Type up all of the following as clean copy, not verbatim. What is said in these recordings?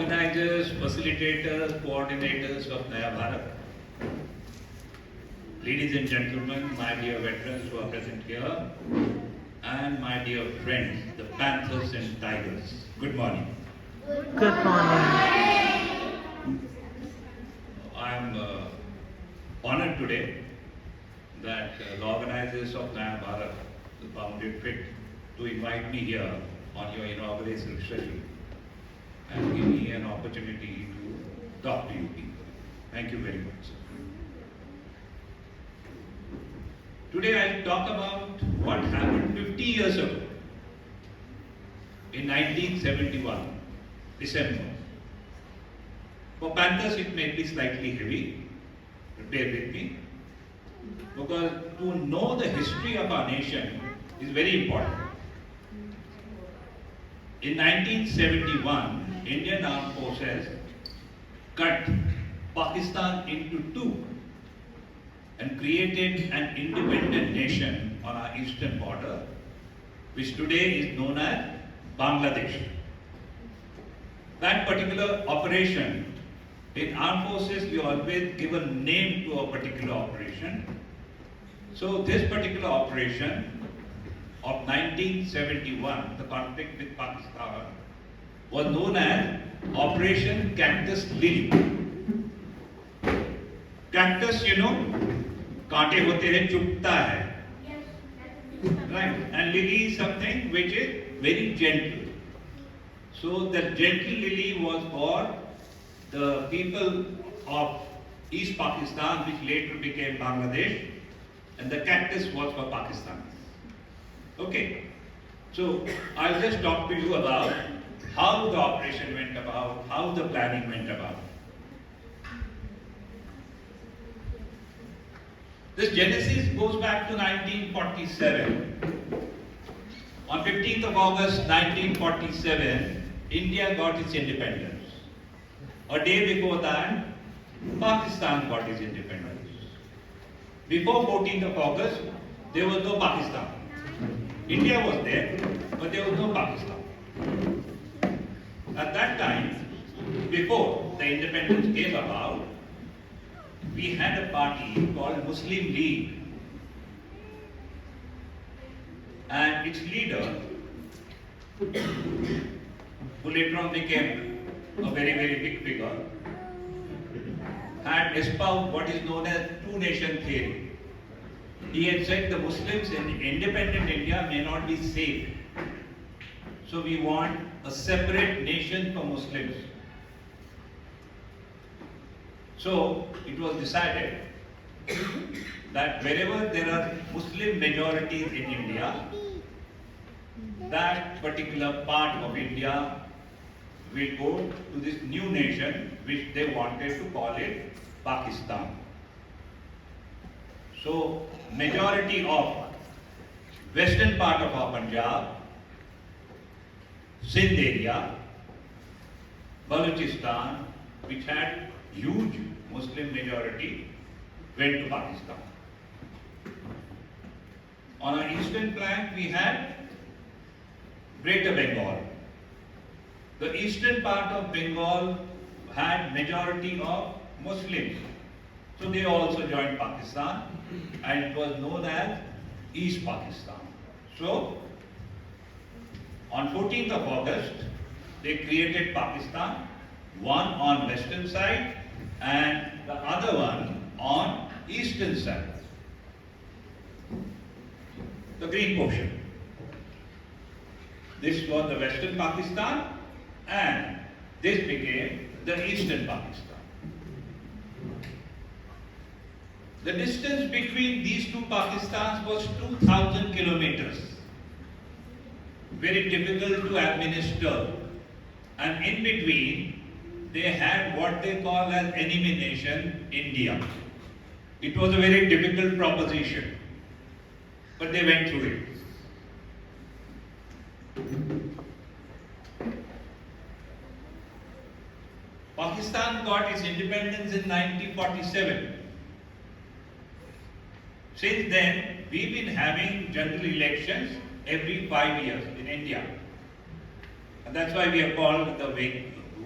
organizers, facilitators, coordinators of Naya Bharat, ladies and gentlemen, my dear veterans who are present here, and my dear friends, the Panthers and Tigers, good morning. Good morning. I am honored today that the organizers of Naya Bharat found it fit to invite me here on your inauguration session and give me an opportunity to talk to you people. Thank you very much. Today I'll talk about what happened 50 years ago in 1971, December. For Panthers it may be slightly heavy, but bear with me, because to know the history of our nation is very important. In 1971, Indian Armed Forces cut Pakistan into two and created an independent nation on our eastern border, which today is known as Bangladesh. That particular operation, in armed forces we always give a name to a particular operation. So this particular operation of 1971, the conflict with Pakistan, was known as Operation Cactus Lily. Cactus, you know, कांटे होते हैं, चुभता है, right? And lily is something which is very gentle. So the gentle lily was for the people of East Pakistan, which later became Bangladesh, and the cactus was for Pakistan. Okay, so I'll just talk to you about how the operation went about, how the planning went about. This genesis goes back to 1947. On 15th of August 1947, India got its independence. A day before that, Pakistan got its independence. Before 14th of August, there was no Pakistan. India was there, but there was no Pakistan. At that time, before the independence came about, we had a party called Muslim League, and its leader, who later on became a very, very big figure, had espoused what is known as two-nation theory. He had said the Muslims in independent India may not be safe, so we want a separate nation for Muslims. So it was decided that wherever there are Muslim majorities in India, that particular part of India will go to this new nation which they wanted to call it Pakistan. So majority of western part of our Punjab, Sindh area, Balochistan, which had huge Muslim majority, went to Pakistan. On our eastern flank, we had Greater Bengal. The eastern part of Bengal had majority of Muslims, so they also joined Pakistan, and it was known as East Pakistan. So, on 14th of August, they created Pakistan, one on western side and the other one on eastern side, the green portion. This was the western Pakistan and this became the eastern Pakistan. The distance between these two Pakistans was 2,000 kilometers. Very difficult to administer, and in between they had what they call as enemy nation, India. It was a very difficult proposition, but they went through it. Pakistan got its independence in 1947. Since then, we've been having general elections every 5 years in India. And that's why we are called the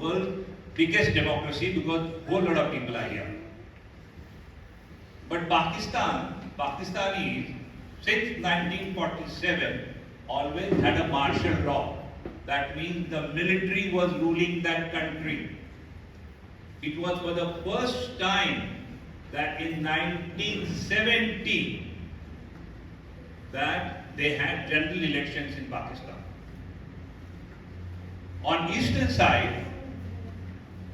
world's biggest democracy because whole lot of people are here. But Pakistanis, since 1947, always had a martial law. That means the military was ruling that country. It was for the first time that in 1970 that they had general elections in Pakistan. On eastern side,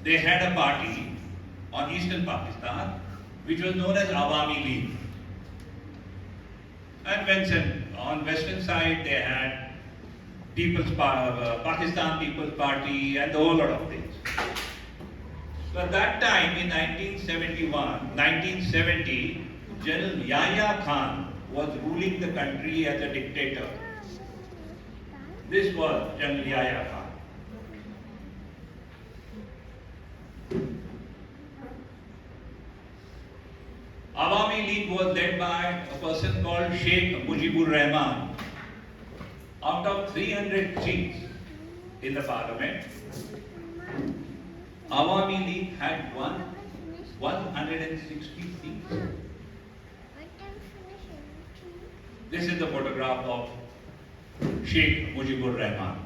they had a party on eastern Pakistan which was known as Awami League. And on western side, they had Pakistan People's Party and a whole lot of things. So at that time, in 1970, General Yahya Khan was ruling the country as a dictator. This was General Yahya Khan. Awami League was led by a person called Sheikh Mujibur Rahman. Out of 300 seats in the parliament, Awami League had won 160 seats. This is the photograph of Sheikh Mujibur Rahman.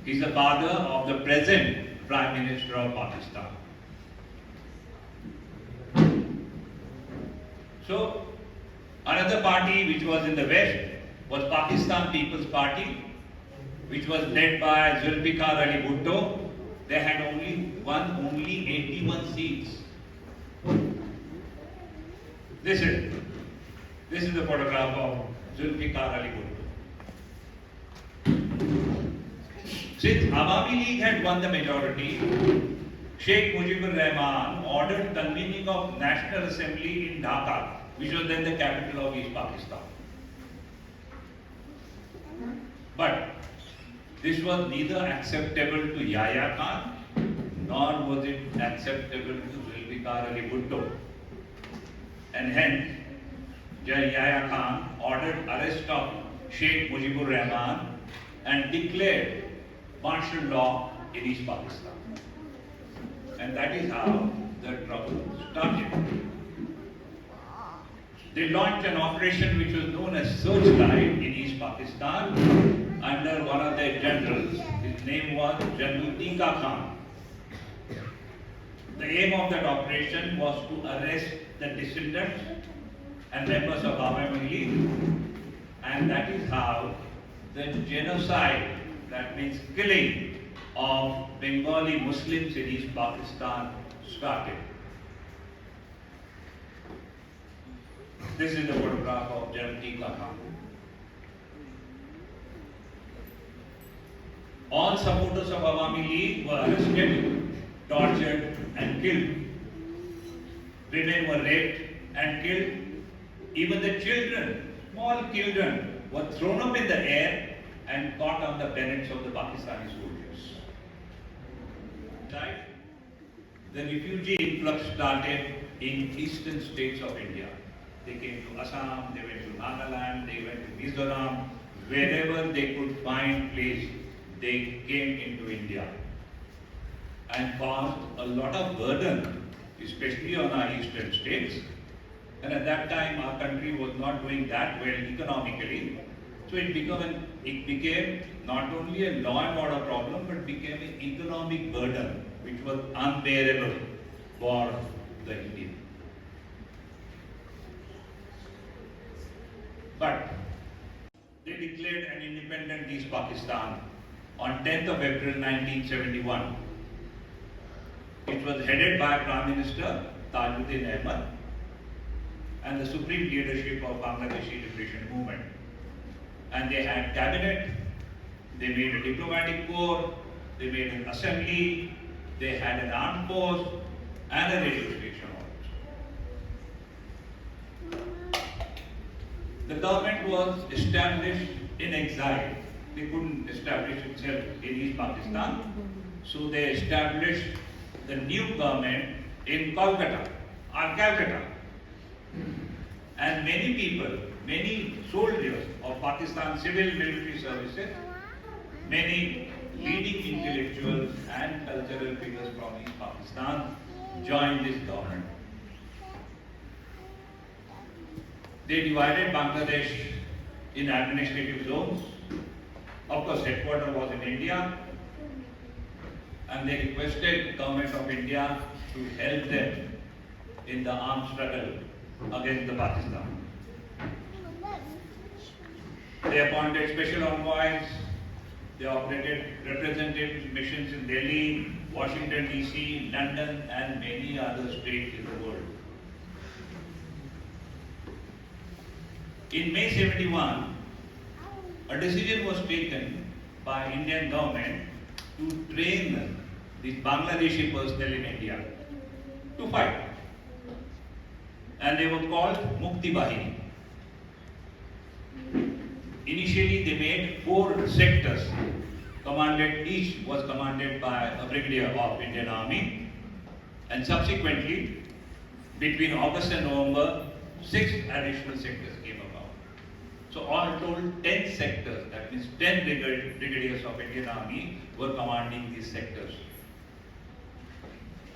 He is the father of the present Prime Minister of Pakistan. So, another party which was in the west was Pakistan People's Party, which was led by Zulfikar Ali Bhutto. They had won only 81 seats. This is the photograph of Zulfikar Ali Bhutto. Since Awami League had won the majority, Sheikh Mujibur Rahman ordered convening of National Assembly in Dhaka, which was then the capital of East Pakistan. But this was neither acceptable to Yahya Khan, nor was it acceptable to Zulfikar Ali Bhutto. And hence, Yahya Khan ordered arrest of Sheikh Mujibur Rahman and declared martial law in East Pakistan. And that is how the trouble started. They launched an operation which was known as Searchlight in East Pakistan under one of their generals. His name was General Tika Khan. The aim of that operation was to arrest the dissidents and members of Awami League, and that is how the genocide, that means killing of Bengali Muslims in East Pakistan, started. This is the photograph of General Tika Khan. All supporters of Awami League were arrested, tortured and killed. Women were raped and killed. Even the children, small children, were thrown up in the air and caught on the banners of the Pakistani soldiers. Right? The refugee influx started in eastern states of India. They came to Assam, they went to Nagaland, they went to Mizoram. Wherever they could find place, they came into India and caused a lot of burden, especially on our eastern states. And at that time, our country was not doing that well economically. So it became not only a law and order problem, but became an economic burden, which was unbearable for the Indian. But they declared an independent East Pakistan on 10th of April 1971. It was headed by Prime Minister Tajuddin Ahmed and the supreme leadership of Bangladeshi Liberation Movement. And they had cabinet, they made a diplomatic corps, they made an assembly, they had an armed force and a radio station also. The government was established in exile. They couldn't establish itself in East Pakistan, so they established the new government in Calcutta. And many people, many soldiers of Pakistan civil military services, many leading intellectuals and cultural figures from East Pakistan joined this government. They divided Bangladesh in administrative zones. Of course, headquarters was in India, and they requested Government of India to help them in the armed struggle against the Pakistan. They appointed special envoys. They operated representative missions in Delhi, Washington DC, London, and many other states in the world. In May 71, a decision was taken by Indian government to train these Bangladeshi personnel in India to fight. And they were called Mukti Bahini. Initially, they made 4 sectors. Each was commanded by a brigadier of Indian Army. And subsequently, between August and November, 6 additional sectors came about. So all told, 10 sectors, that means 10 brigadiers of Indian Army were commanding these sectors.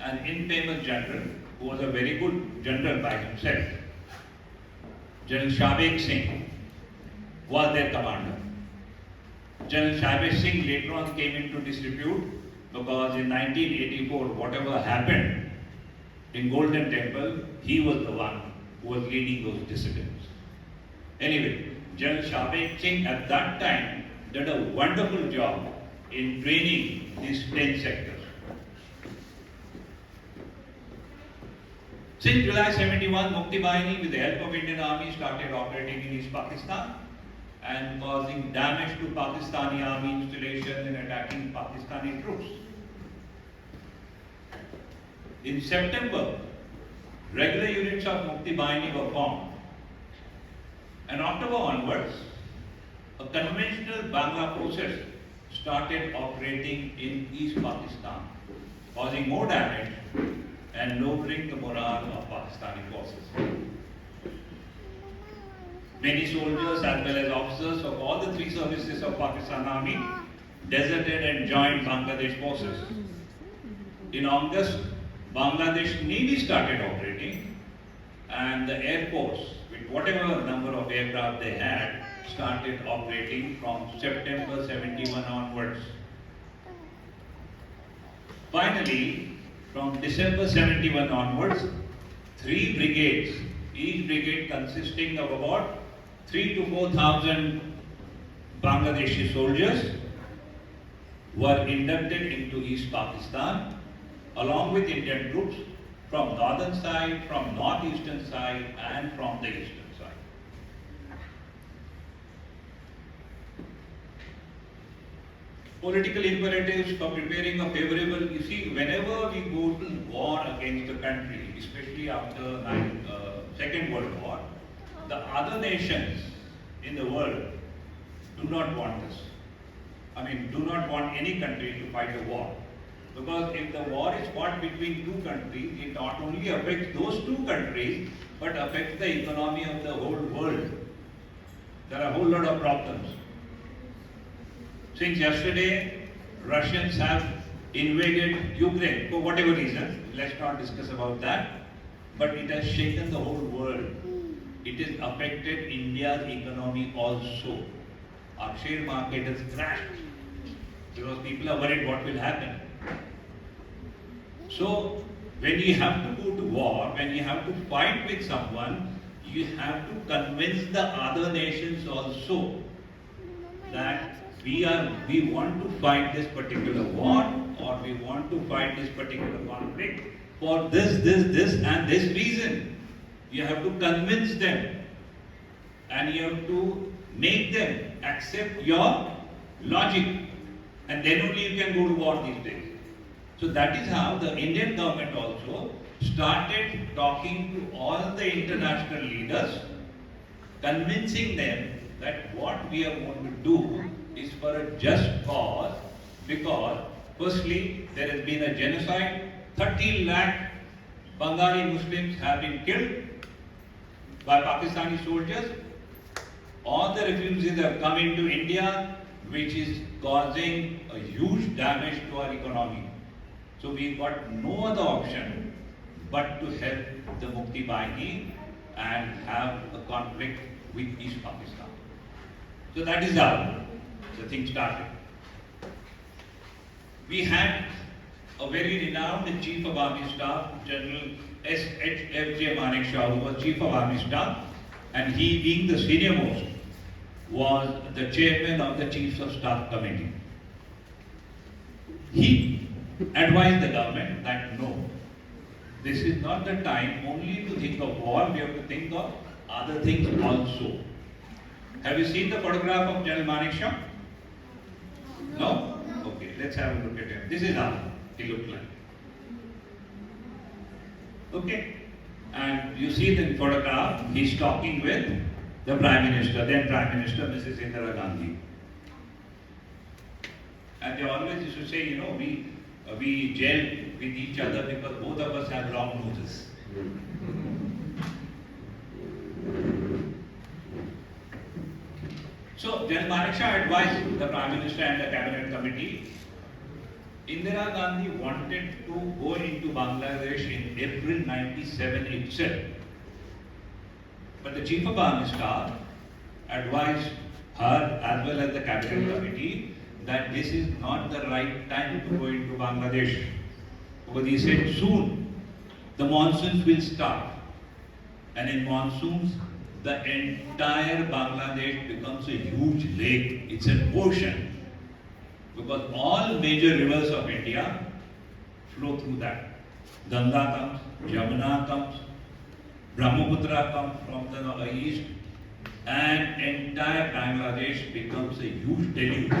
An infamous general, who was a very good general by himself, General Shahbeg Singh, was their commander. General Shahbeg Singh later on came into disrepute because in 1984, whatever happened in Golden Temple, he was the one who was leading those dissidents. Anyway, General Shahbeg Singh at that time did a wonderful job in training these 10 sectors. Since July 71, Mukti Bahini, with the help of Indian Army, started operating in East Pakistan and causing damage to Pakistani army installations and attacking Pakistani troops. In September, regular units of Mukti Bahini were formed. And October onwards, a conventional Bangla forces started operating in East Pakistan, causing more damage and lowering the morale of Pakistani forces. Many soldiers as well as officers of all the 3 services of Pakistan Army deserted and joined Bangladesh forces. In August, Bangladesh Navy started operating, and the Air Force, with whatever number of aircraft they had, started operating from September 71 onwards. Finally, from December 71 onwards, 3 brigades, each brigade consisting of about 3,000 to 4,000 Bangladeshi soldiers, were inducted into East Pakistan along with Indian troops from northern side, from northeastern side, and from the eastern side. Political imperatives for preparing a favorable, you see, whenever we go to war against a country, especially after Second World War, the other nations in the world do not want this. Do not want any country to fight a war. Because if the war is fought between 2 countries, it not only affects those 2 countries, but affects the economy of the whole world. There are a whole lot of problems. Since yesterday, Russians have invaded Ukraine for whatever reason. Let's not discuss about that. But it has shaken the whole world. It has affected India's economy also. Our share market has crashed because people are worried what will happen. So, when you have to go to war, when you have to fight with someone, you have to convince the other nations also that we want to fight this particular war, or we want to fight this particular conflict for this and this reason. You have to convince them, and you have to make them accept your logic, and then only you can go to war these days. So that is how the Indian government also started talking to all the international leaders, convincing them that what we are going to do is for a just cause, because firstly there has been a genocide, 30 lakh Bengali Muslims have been killed by Pakistani soldiers. All the refugees have come into India. which is causing a huge damage to our economy. So we got no other option but to help the Mukti Bahini and have a conflict with East Pakistan. So that is how the thing started. We had a very renowned Chief of Army Staff, General S.H.F.J. Manekshaw, who was Chief of Army Staff, and he, being the senior most, was the chairman of the Chiefs of Staff Committee. He advised the government that no, this is not the time only to think of war, we have to think of other things also. Have you seen the photograph of General Manekshaw? No? Okay, let's have a look at him. This is how he looked like. Okay, and you see the photograph, he's talking with the Prime Minister, then Prime Minister, Mrs. Indira Gandhi. And they always used to say, you know, we gel with each other because both of us have long noses. So, General Manekshaw advised the Prime Minister and the Cabinet Committee. Indira Gandhi wanted to go into Bangladesh in April 97 itself. But the Chief of Army Staff advised her as well as the Cabinet Committee that this is not the right time to go into Bangladesh. Because he said soon the monsoons will start. And in monsoons, the entire Bangladesh becomes a huge lake. It's an ocean. Because all major rivers of India flow through that. Ganga comes, Jamuna comes, Brahmaputra comes from the east, and entire Bangladesh becomes a huge deluge.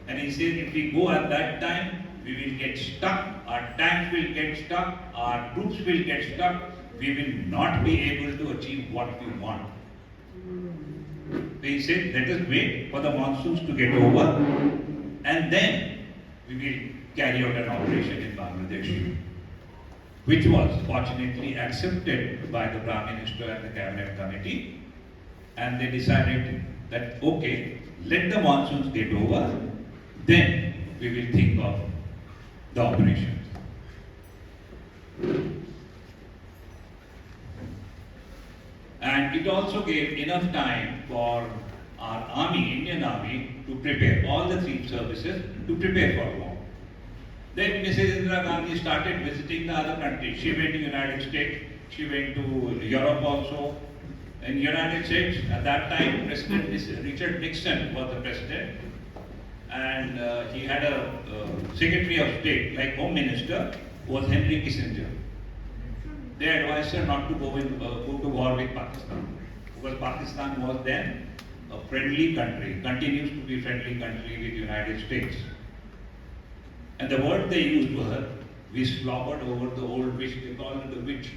And he said if we go at that time, we will get stuck, our tanks will get stuck, our troops will get stuck, we will not be able to achieve what we want. So he said, let us wait for the monsoons to get over, and then we will carry out an operation in Bangladesh, which was fortunately accepted by the Prime Minister and the Cabinet Committee, and they decided that okay, let the monsoons get over, then we will think of the operations. And it also gave enough time for our army, Indian Army, to prepare, all the three services to prepare for war. Then Mrs. Indira Gandhi started visiting the other countries. She went to United States, she went to Europe also. In United States, at that time, President Richard Nixon was the president, and he had a Secretary of State, like Home Minister, was Henry Kissinger. They advised her not to go to war with Pakistan, because Pakistan was then a friendly country, continues to be a friendly country with the United States. And the word they used to her, we slobbered over the old witch, they call it the witch.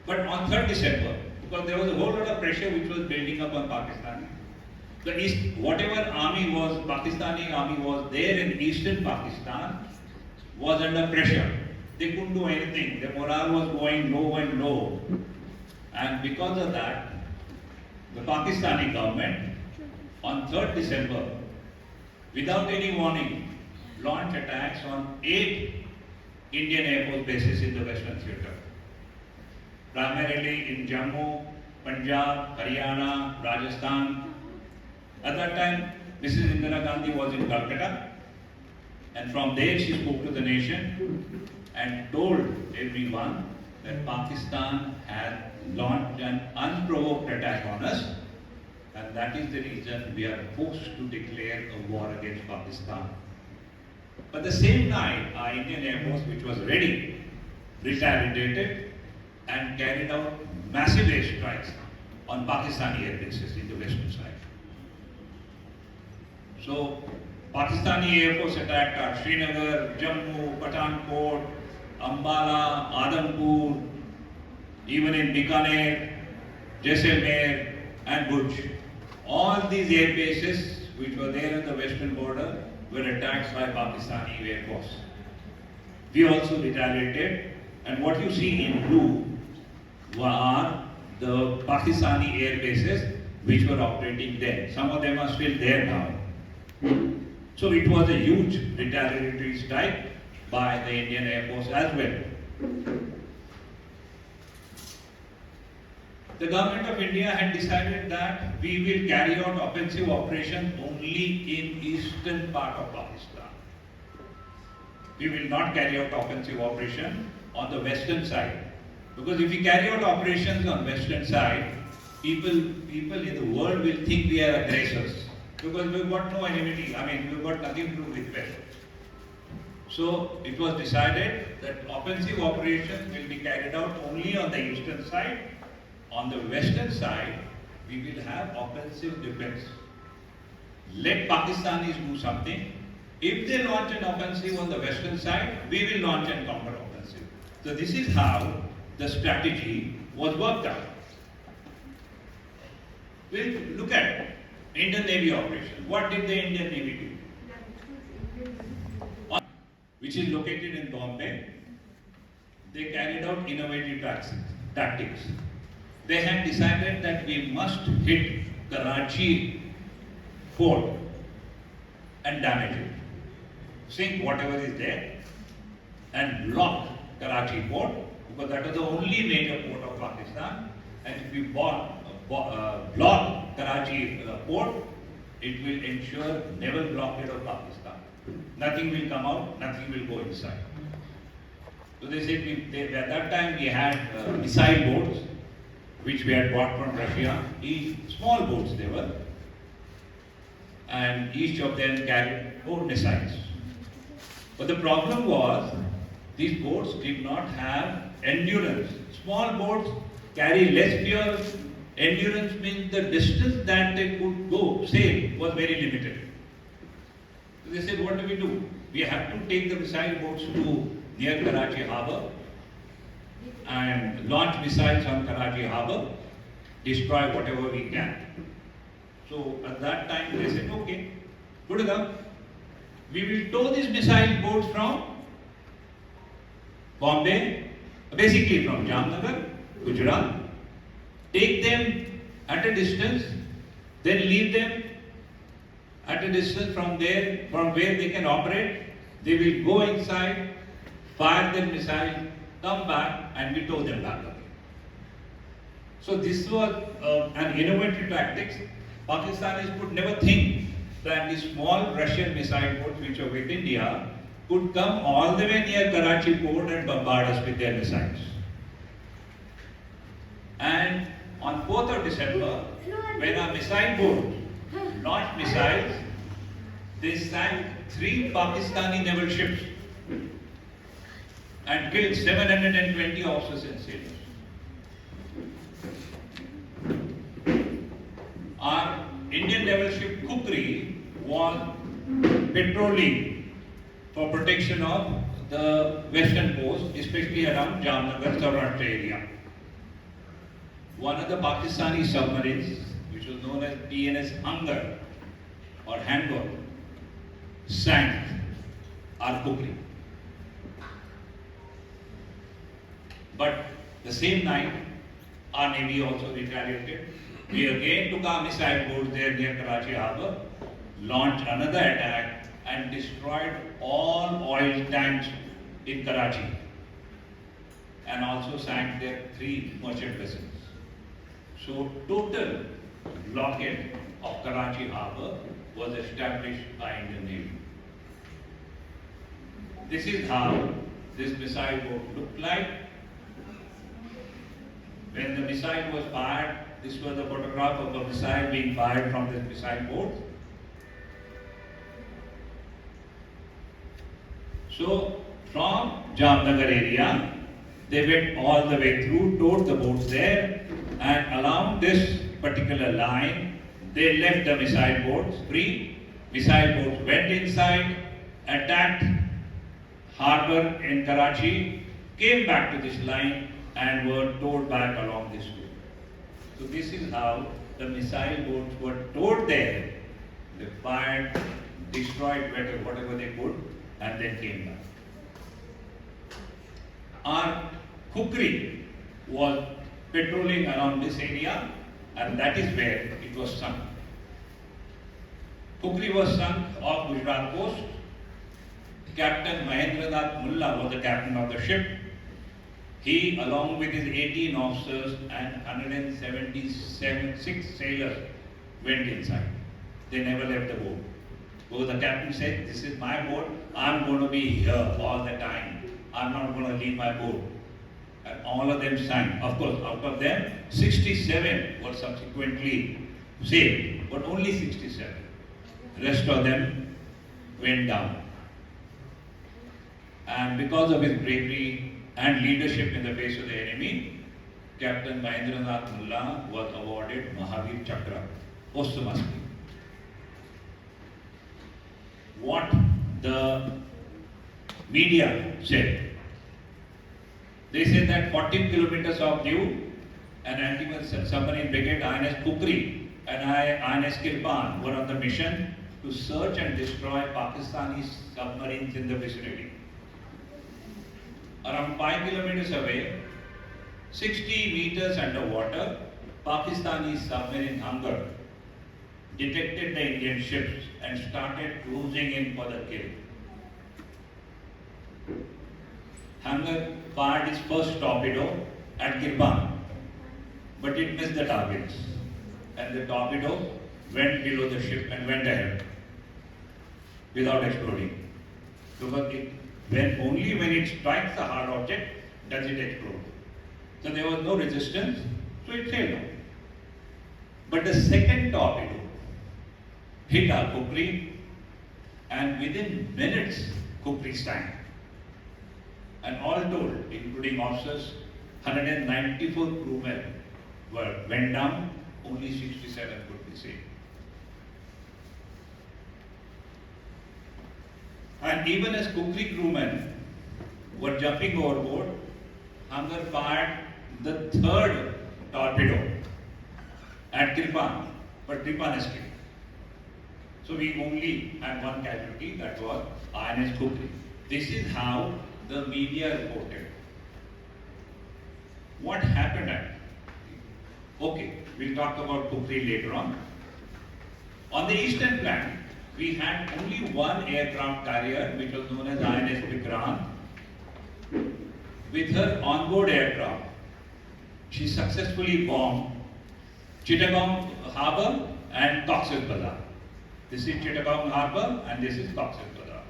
But on 3rd December, because there was a whole lot of pressure which was building up on Pakistan, the East, whatever army was, Pakistani army was there in eastern Pakistan, was under pressure. They couldn't do anything. Their morale was going low and low. And because of that, the Pakistani government, on 3rd December, without any warning, launched attacks on 8 Indian Air Force bases in the Western Theatre. Primarily in Jammu, Punjab, Haryana, Rajasthan. At that time, Mrs. Indira Gandhi was in Calcutta, and from there she spoke to the nation and told everyone that Pakistan had launched an unprovoked attack on us, and that is the reason we are forced to declare a war against Pakistan. But the same night, our Indian Air Force, which was ready, retaliated and carried out massive airstrikes on Pakistani air bases in the western side. So, Pakistani Air Force attacked our Srinagar, Jammu, Pathankot, Ambala, Adhampur, even in Bikaner, Jaisalmer and Bhuj. All these air bases which were there on the western border were attacked by Pakistani Air Force. We also retaliated, and what you see in blue are the Pakistani air bases which were operating then. Some of them are still there now. So it was a huge retaliatory strike by the Indian Air Force as well. The government of India had decided that we will carry out offensive operations only in eastern part of Pakistan. We will not carry out offensive operation on the western side. Because if we carry out operations on western side, people in the world will think we are aggressors. Because we've got no enmity, we've got nothing to do with West. So it was decided that offensive operations will be carried out only on the eastern side. On the western side, we will have offensive defense. Let Pakistanis do something. If they launch an offensive on the western side, we will launch a counter-offensive. So this is how the strategy was worked out. We'll look at Indian Navy operation. What did the Indian Navy do? Which is located in Bombay. They carried out innovative tactics. They had decided that we must hit Karachi port and damage it. Sink whatever is there and block Karachi port, because that is the only major port of Pakistan. And if we block Karachi port, it will ensure naval blockade of Pakistan. Nothing will come out, nothing will go inside. So they said at that time we had missile boats, which we had bought from Russia. Small boats they were, and each of them carried 4 missiles. But the problem was, these boats did not have endurance. Small boats carry less fuel. Endurance means the distance that they could go, sail, was very limited. So they said, what do? We have to take the missile boats to near Karachi harbour and launch missiles on Karachi harbour, destroy whatever we can. So at that time they said, okay, good enough. We will tow these missile boats from Bombay, basically from Jamnagar, Gujarat, take them at a distance, then leave them at a distance from there, from where they can operate. They will go inside, fire their missile, come back, and we tow them back again. So this was an innovative tactics. Pakistanis could never think that the small Russian missile boats which were with India could come all the way near Karachi port and bombard us with their missiles. And on 4th of December, when our missile boat launched missiles, they sank 3 Pakistani naval ships and killed 720 officers and sailors. Our Indian naval ship Kukri was patrolling for protection of the western coast, especially around Jamnagar, Saurashtra area. One of the Pakistani submarines, which was known as PNS Hunger or Handor, sank our Kukri. But the same night, our Navy also retaliated. We again took our missile boats there near Karachi harbour, launched another attack and destroyed all oil tanks in Karachi, and also sank their 3 merchant vessels. So total blockade of Karachi harbour was established by Indian Navy. This is how this missile boat looked like. When the missile was fired, this was a photograph of a missile being fired from this missile boat. So from Jamnagar area, they went all the way through, towed the boats there, and along this particular line, they left the missile boats free. Missile boats went inside, attacked harbour in Karachi, came back to this line, and were towed back along this route. So this is how the missile boats were towed there. They fired, destroyed whatever they could, and then came back. Our Kukri was patrolling around this area, and that is where it was sunk. Kukri was sunk off Gujarat coast. Captain Mahendranath Mulla was the captain of the ship. He, along with his 18 officers and 176 sailors, went inside. They never left the boat. Because the captain said, "This is my boat, I'm going to be here all the time. I'm not going to leave my boat." And all of them sank. Of course, out of them, 67 were subsequently saved, but only 67. The rest of them went down. And because of his bravery and leadership in the face of the enemy, Captain Mahendranath Mulla was awarded Mahavir Chakra posthumously. What the media said. They said that 40 kilometers of view, an anti-submarine brigade, INS Kukri and INS Kirpan were on the mission to search and destroy Pakistani submarines in the vicinity. Around 5 kilometers away, 60 meters underwater, Pakistani submarine Hunger detected the Indian ships and started closing in for the kill. Hunger fired its first torpedo at Kirpan, but it missed the targets, and the torpedo went below the ship and went ahead without exploding. Because only when it strikes a hard object does it explode. So there was no resistance, so it sailed on. But the second torpedo hit our Kukri, and within minutes, Kukri sank. And all told, including officers, 194 crewmen went down, only 67 could be saved. And even as Kukri crewmen were jumping overboard, Hunger fired the third torpedo at Kirpan, but Kirpan escaped. So we only had one casualty, that was INS Kukri. This is how the media reported. What happened at? Okay, we'll talk about Kukri later on. On the eastern flank, we had only one aircraft carrier, which was known as INS Vikrant. With her onboard aircraft, she successfully bombed Chittagong Harbour and Cox's Bazar. This is Chittagong Harbour and this is Cox's Bazar.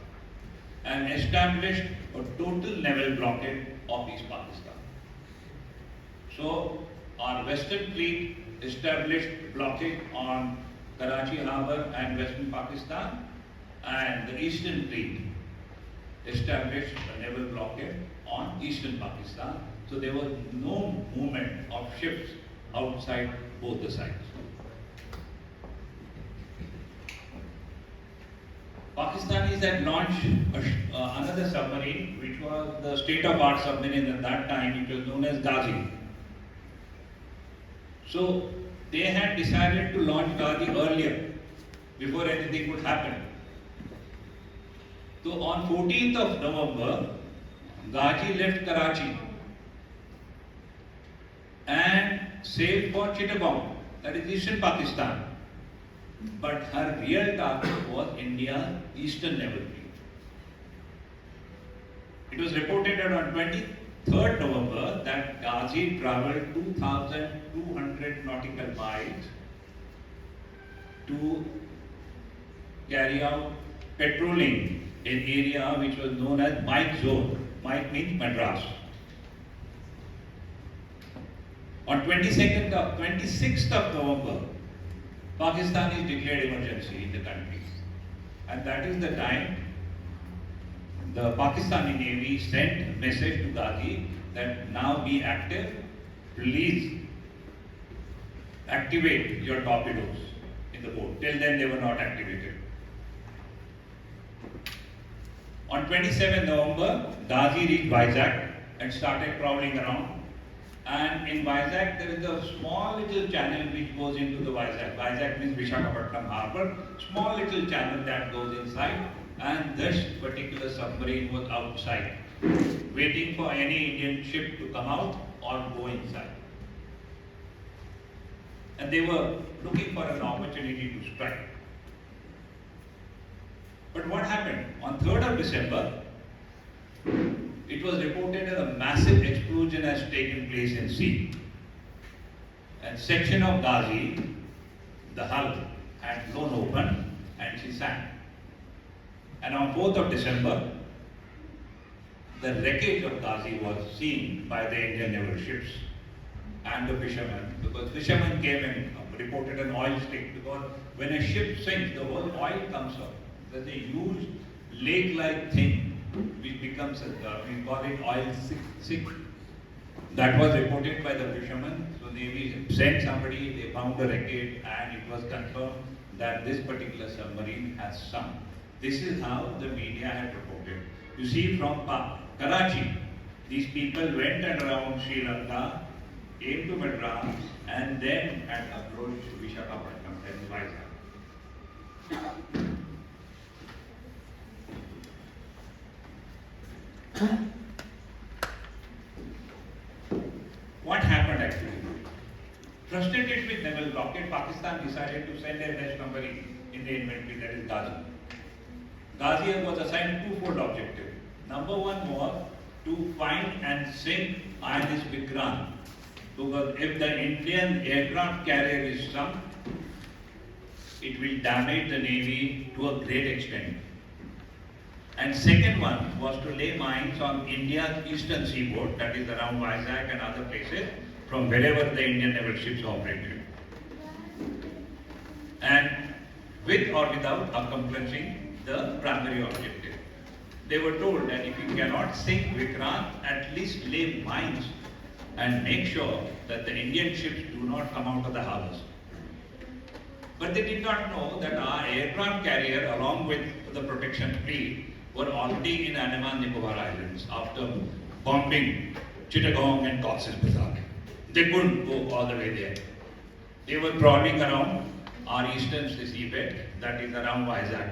And established a total naval blockade of East Pakistan. So our Western fleet established blockade on Karachi Harbour and Western Pakistan, and the Eastern fleet established a naval blockade on Eastern Pakistan. So there was no movement of ships outside both the sides. Pakistanis had launched another submarine, which was the state-of-art submarine at that time. It was known as Ghazi. So they had decided to launch Ghazi earlier, before anything would happen. So on 14th of November, Ghazi left Karachi and sailed for Chittagong, that is Eastern Pakistan. But her real target was India's Eastern Naval Fleet. It was reported that on 23rd November that Ghazi travelled 2,200 nautical miles to carry out patrolling in area which was known as Mike Zone. Mike means Madras. On 26th of November, Pakistan is declared emergency in the country. And that is the time the Pakistani Navy sent a message to Ghazi that now be active, please activate your torpedoes in the boat. Till then they were not activated. On 27th November, Ghazi reached Vizag and started crawling around. And in Vizag, there is a small little channel which goes into the Vizag. Vizag means Visakhapatnam Harbour. Small little channel that goes inside. And this particular submarine was outside, waiting for any Indian ship to come out or go inside. and they were looking for an opportunity to strike. But what happened? On 3rd of December, it was reported that a massive explosion has taken place in sea. And section of Ghazi, the hull, had blown open and she sank. And on 4th of December, the wreckage of Ghazi was seen by the Indian naval ships and the fishermen, because fishermen came and reported an oil slick, because when a ship sinks, the whole oil comes out. There's a huge lake-like thing which becomes, we call it oil sick. That was reported by the fishermen. So Navy sent somebody, they found the wreckage, and it was confirmed that this particular submarine has sunk. This is how the media had reported. You see, from Karachi, these people went and around Sri Lanka, came to Madras, and then had approached Visakhapatnam and Vizag. What happened actually? Frustrated with naval blockade, Pakistan decided to send a best submarine in the infantry, that is Ghazi. Ghazi was assigned twofold objective. Number one was to find and sink INS Vikrant, because if the Indian aircraft carrier is sunk, it will damage the Navy to a great extent. And second one was to lay mines on India's eastern seaboard, that is around Vizag and other places, from wherever the Indian naval ships operated. And with or without accomplishing the primary objective. They were told that if you cannot sink Vikrant, at least lay mines and make sure that the Indian ships do not come out of the harbors. But they did not know that our aircraft carrier, along with the protection fleet, were already in Andaman Nicobar Islands after bombing Chittagong and Cox's Bazar. They couldn't go all the way there. They were crawling around our eastern seabed, that is around Vizag.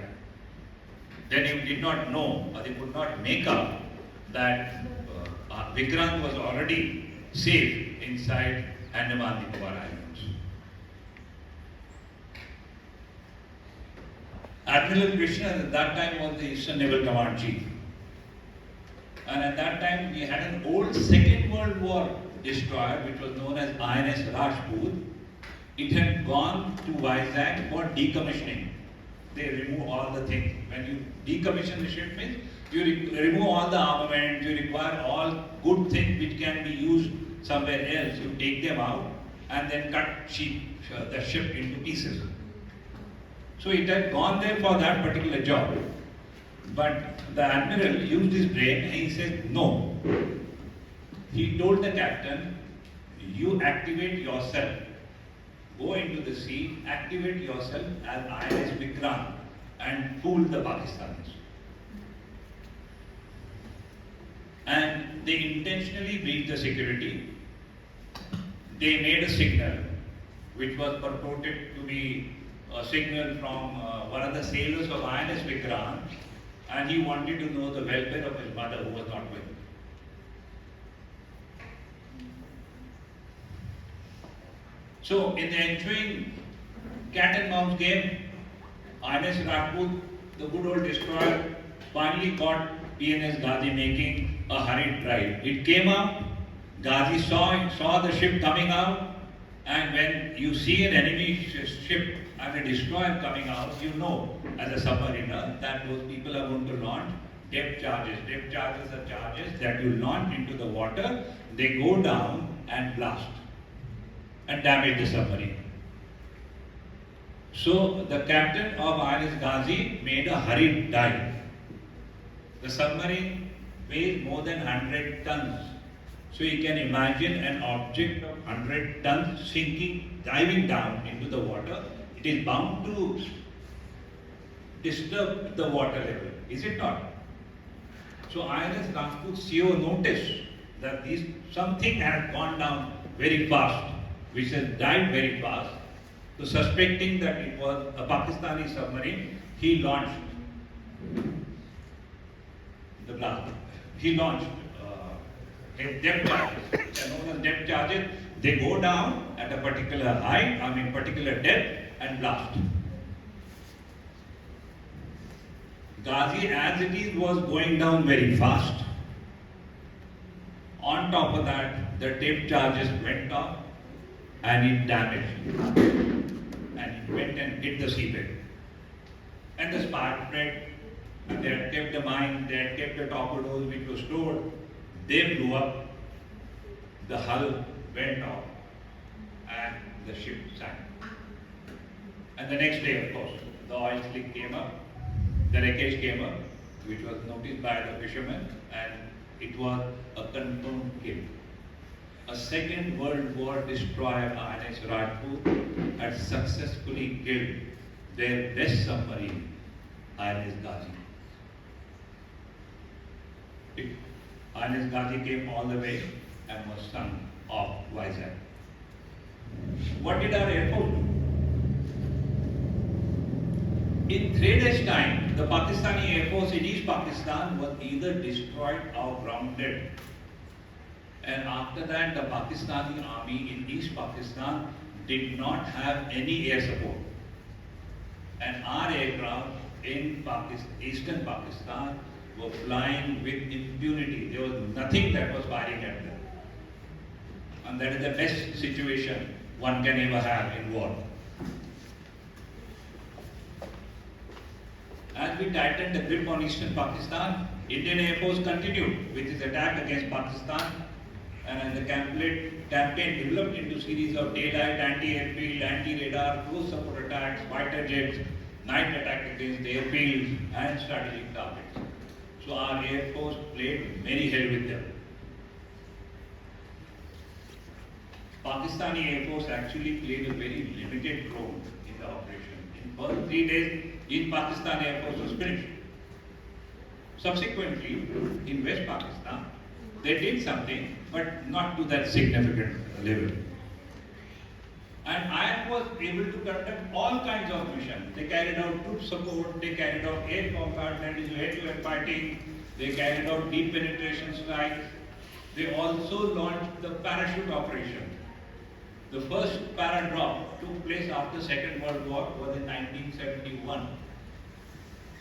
Then you did not know, or they could not make up that Vikrant was already safe inside Andaman Nicobar Islands. Admiral Krishna at that time was the Eastern Naval Command Chief. And at that time we had an old Second World War destroyer which was known as INS Rajput. It had gone to Vizag for decommissioning. They remove all the things. When you decommission the ship means you remove all the armament, you require all good things which can be used somewhere else. You take them out and then cut the ship into pieces. So it had gone there for that particular job. But the admiral used his brain and he said no. He told the captain, you activate yourself. Go into the sea, activate yourself as INS Vikrant and fool the Pakistanis. And they intentionally breached the security. They made a signal which was purported to be a signal from one of the sailors of INS Vikrant, and he wanted to know the welfare of his mother who was not with him. So in the ensuing cat and mouse game, INS Rajput, the good old destroyer, finally caught PNS Ghazi making a hurried drive. It came up, Ghazi saw the ship coming out, and when you see an enemy ship and a destroyer coming out, you know as a submariner that those people are going to launch depth charges. Depth charges are charges that you launch into the water, they go down and blast and damage the submarine. So the captain of INS Ghazi made a hurried dive. The submarine weighs more than 100 tons. So you can imagine an object of 100 tons sinking, diving down into the water. It is bound to disturb the water level, is it not? So INS Rajput CO noticed that something had gone down very fast, which has dived very fast. So suspecting that it was a Pakistani submarine, he launched the blast. He launched depth charges, which are known as depth charges, They go down at a particular height, particular depth and blast. Ghazi, as it is, was going down very fast. On top of that, the tape charges went off and it damaged. And it went and hit the seabed. And the spark spread. And they had kept the mine, they had kept the torpedoes which were stored. They blew up. The hull went off and the ship sank. And the next day, of course, the oil slick came up, the wreckage came up, which was noticed by the fishermen, and it was a confirmed kill. A Second World War destroyer, INS Rajput, had successfully killed their best submarine, INS Ghazi. INS Ghazi came all the way and was sunk off Vizag. What did our Air Force do? In 3 days' time, the Pakistani Air Force in East Pakistan was either destroyed or grounded. And after that, the Pakistani army in East Pakistan did not have any air support. And our aircraft in Eastern Pakistan were flying with impunity. There was nothing that was firing at them. And that is the best situation one can ever have in war. As we tightened the grip on Eastern Pakistan, Indian Air Force continued with its attack against Pakistan, and the campaign developed into a series of daylight, anti-airfield, anti-radar, close support attacks, fighter jets, night attack against airfields and strategic targets. So our Air Force played very hell with them. Pakistani Air Force actually played a very limited role in the operation. In first 3 days, in Pakistan Air Force was finished. Subsequently, in West Pakistan, they did something, but not to that significant level. And IAF was able to conduct all kinds of missions. They carried out troop support, they carried out air combat, that is head-to-head fighting, they carried out deep penetration strikes. They also launched the parachute operation. The first para-drop took place after Second World War was in 1971.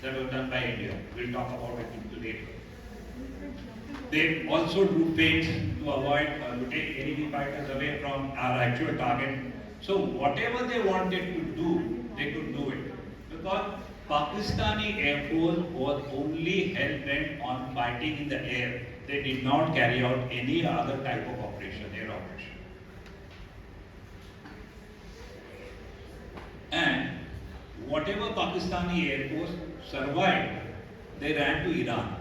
That was done by India. We'll talk about it later. They also drew feints to avoid, to take enemy fighters away from our actual target. So whatever they wanted to do, they could do it. Because Pakistani Air Force was only hell-bent on fighting in the air. They did not carry out any other type of operation, air operation. And whatever Pakistani Air Force survived, they ran to Iran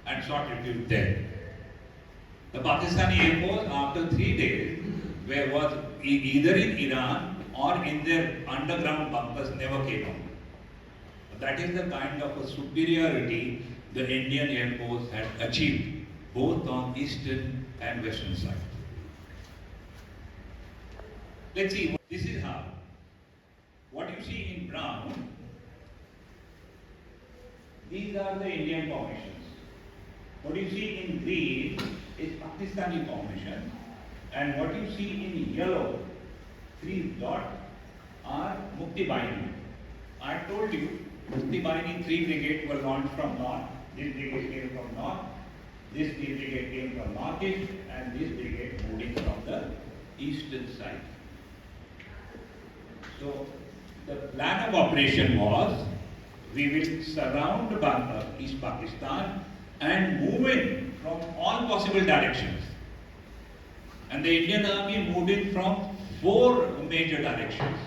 and sought refuge there. The Pakistani Air Force, after 3 days, was either in Iran or in their underground bunkers, never came out. That is the kind of a superiority the Indian Air Force had achieved, both on eastern and western side. Let's see, this is how. What you see in brown, these are the Indian formations. What you see in green is Pakistani formation, and what you see in yellow, 3 dots, are Mukti Bahini. I told you, Mukti Bahini 3 brigades were launched from north. This brigade came from north, this brigade came from northeast, and this brigade moved in from the eastern side. So the plan of operation was, we will surround East Pakistan and move in from all possible directions. And the Indian Army moved in from 4 major directions.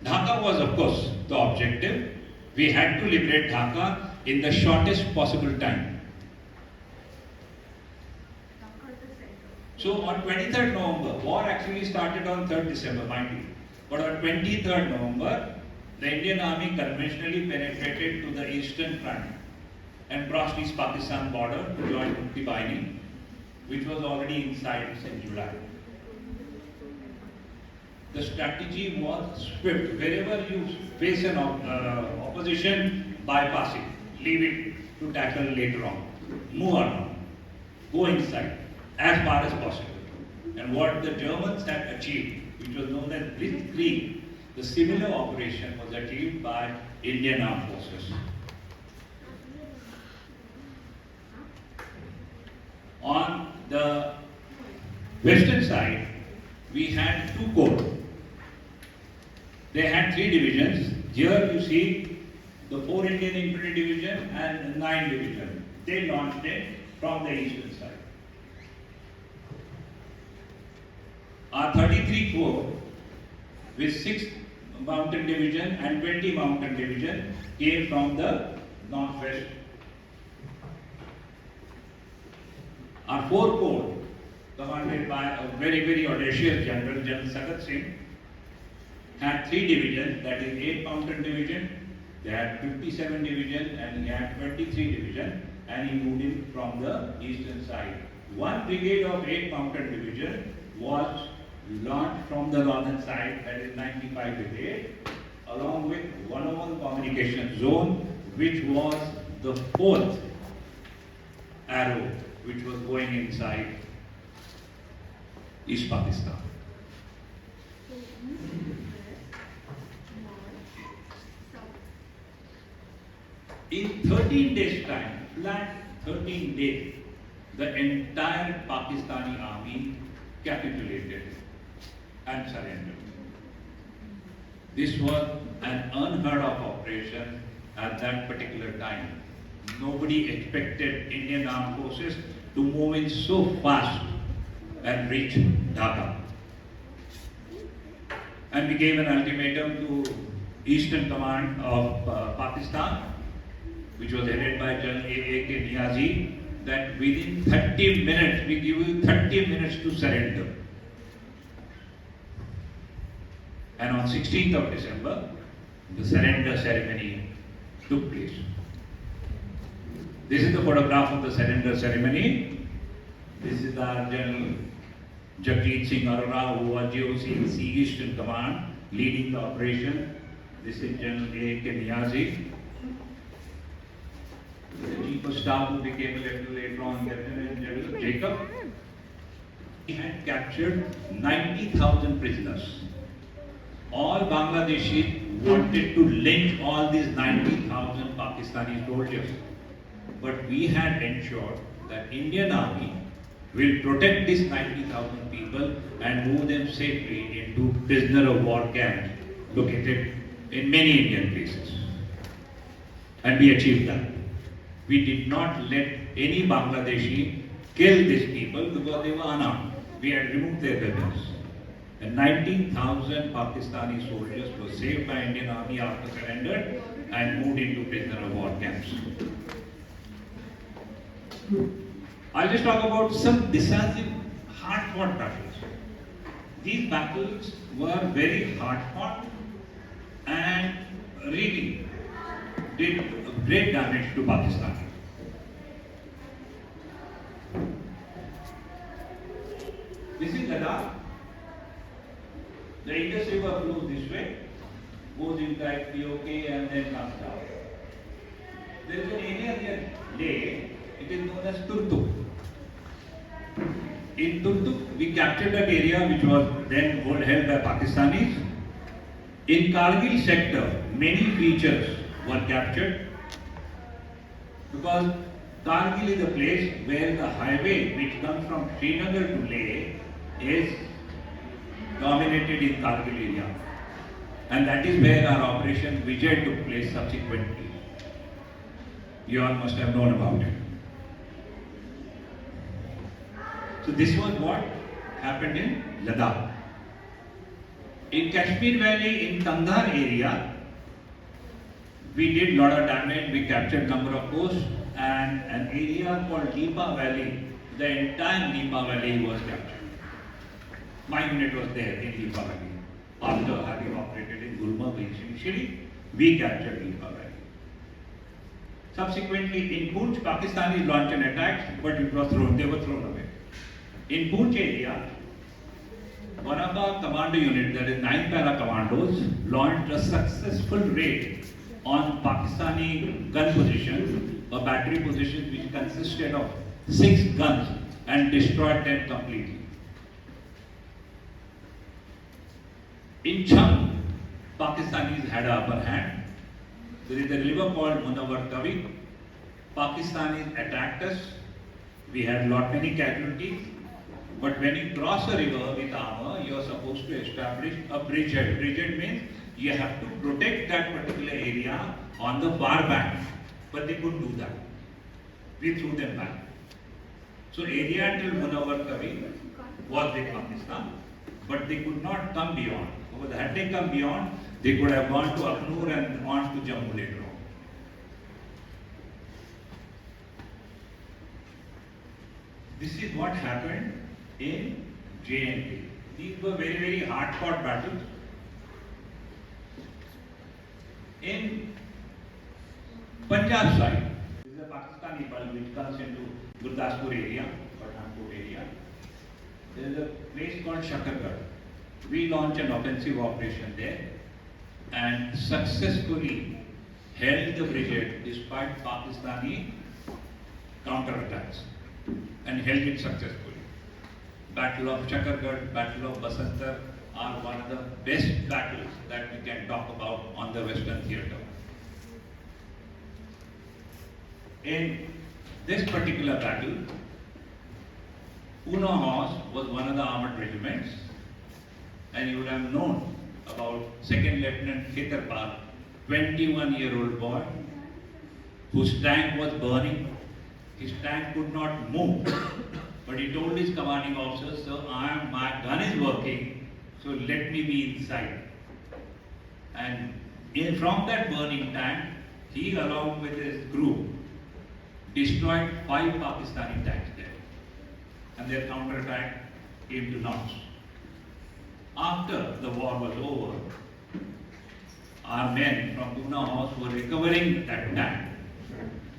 Dhaka was, of course, the objective. We had to liberate Dhaka in the shortest possible time. So on 23rd November, war actually started on 3rd December, mind you. But on 23rd November, the Indian Army conventionally penetrated to the eastern front and crossed East Pakistan border to join Mukti Bahini, which was already inside since July. The strategy was swift. Wherever you face an opposition, bypass it. Leave it to tackle later on. Move on. Go inside. as far as possible. And what the Germans had achieved, which was known as Blitzkrieg, the similar operation was achieved by Indian Armed Forces. On the western side, we had two corps. They had three divisions. Here you see the 4 Indian Infantry Division and 9 Division. They launched it from the eastern side. Our 33 Corps with 6 Mountain Division and 20 Mountain Division came from the northwest. Our 4 Corps, commanded by a very audacious General Sagat Singh, had 3 divisions, that is 8 Mountain Division, they had 57 Division and he had 23 Division, and he moved in from the eastern side. 1 brigade of 8 Mountain Division was launched from the northern side, that is 95 Brigade, along with 101 Communication Zone, which was the 4th arrow which was going inside East Pakistan. In 13 days time, flat 13 days, the entire Pakistani army capitulated and surrendered. This was an unheard of operation at that particular time. Nobody expected Indian Armed Forces to move in so fast and reach Dhaka. And we gave an ultimatum to Eastern Command of Pakistan, which was headed by General A.K. Niazi, that within 30 minutes, we give you 30 minutes to surrender. And on 16th of December, the surrender ceremony took place. This is the photograph of the surrender ceremony. This is our General Jagjeet Singh Arora, who was GOC Eastern Command, leading the operation. This is General A.K. Niazi, the Chief of Staff, who became later on Lieutenant General Jacob. He had captured 90,000 prisoners. All Bangladeshis wanted to lynch all these 90,000 Pakistani soldiers. But we had ensured that Indian Army will protect these 90,000 people and move them safely into prisoner of war camps located in many Indian places. And we achieved that. We did not let any Bangladeshi kill these people because they were unarmed. We had removed their weapons. And 19,000 Pakistani soldiers were saved by Indian Army after surrender and moved into prisoner of war camps. I'll just talk about some decisive, hard-fought battles. These battles were very hard-fought and really did great damage to Pakistan. This is Ladakh. The Indus River flows this way, goes inside POK and then comes down. There is an area near Leh, it is known as Turtuk. In Turtuk, we captured that area which was then held by Pakistanis. In Kargil sector, many features were captured because Kargil is a place where the highway which comes from Srinagar to Leh is dominated in Kargil area, and that is where our operation Vijay took place subsequently. You all must have known about it. So this was what happened in Ladakh. In Kashmir Valley, in Kandahar area, we did lot of damage. We captured number of posts, and an area called Lipa Valley, the entire Lipa Valley was captured. My unit was there in Lipa Valley. After having operated in Gulmarg initially, we captured Lipa Valley. Subsequently, in Poonch, Pakistanis launched an attack, but it was they were thrown away. In Poonch area, one of our commando unit, that is 9 para commandos, launched a successful raid on Pakistani gun positions, or battery positions which consisted of 6 guns and destroyed them completely. In Cham, Pakistanis had an upper hand. There is a river called Munawar Kavi. Pakistanis attacked us. We had many casualties. But when you cross a river with armor, you are supposed to establish a bridgehead. Bridgehead means you have to protect that particular area on the far bank. But they couldn't do that. We threw them back. So area till Munawar Kavi was with Pakistan, but they could not come beyond. Because had they come beyond, they could have gone to Aknur and on to Jammu later on. This is what happened in JNK. These were very hard-fought battles. In Punjab side, this is a Pakistani ball which comes into Gurdaspur area, Pathankot area. There is a place called Chakra. We launched an offensive operation there and successfully held the brigade despite Pakistani counterattacks and held it successfully. Battle of Chakargarh, Battle of Basanta are one of the best battles that we can talk about on the Western theatre. In this particular battle, Una Horse was one of the armored regiments, and you would have known about Second Lieutenant Khetarpal, 21-year-old boy, whose tank was burning. His tank could not move, but he told his commanding officer, "Sir, my gun is working, so let me be inside." And from that burning tank, he along with his crew destroyed 5 Pakistani tanks there, and their counterattack came to naught. After the war was over, our men from Una House were recovering that tank.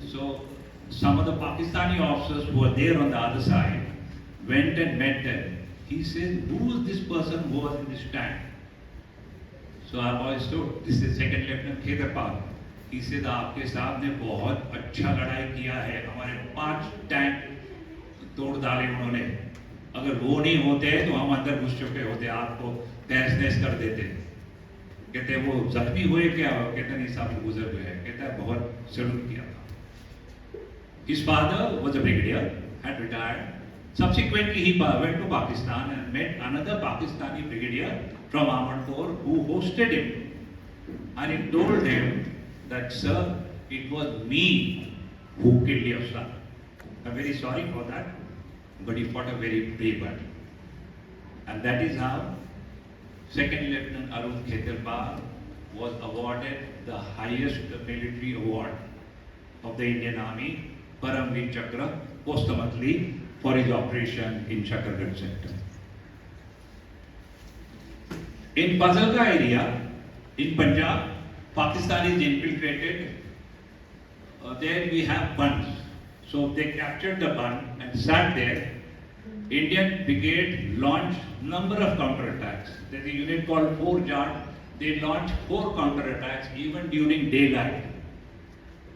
So some of the Pakistani officers who were there on the other side went and met them. He said, "Who is this person who was in this tank?" So our boys told, "This is Second Lieutenant Khetarpal." He said, "आपके साहब ने बहुत अच्छा लड़ाई किया है, हमारे 5 tank तोड़ डाले उन्होंने। अगर वो नहीं होते तो हम अंदर घुस चुके होते, आपको तहस-नहस कर देते।" कहते वो जख्मी हुए क्या? कहते नहीं साहब गुजर गए। कहता है बहुत सैल्यूट किया था। His father was a brigadier, had retired. Subsequently, he went to Pakistan and met another Pakistani brigadier from Armored Corps who hosted him. And he told him that, "Sir, it was me who killed your son. I'm very sorry for that, but he fought a very brave battle." And that is how Second Lieutenant Arun Khetarpal was awarded the highest military award of the Indian Army, Paramveer Chakra, posthumously for his operation in Chakragarh sector. In Bazalka area, in Punjab, Pakistanis infiltrated. There we have buns. So they captured the bun and sat there. Indian brigade launched number of counterattacks. There's a unit called 4 Jat. They launched 4 counterattacks even during daylight,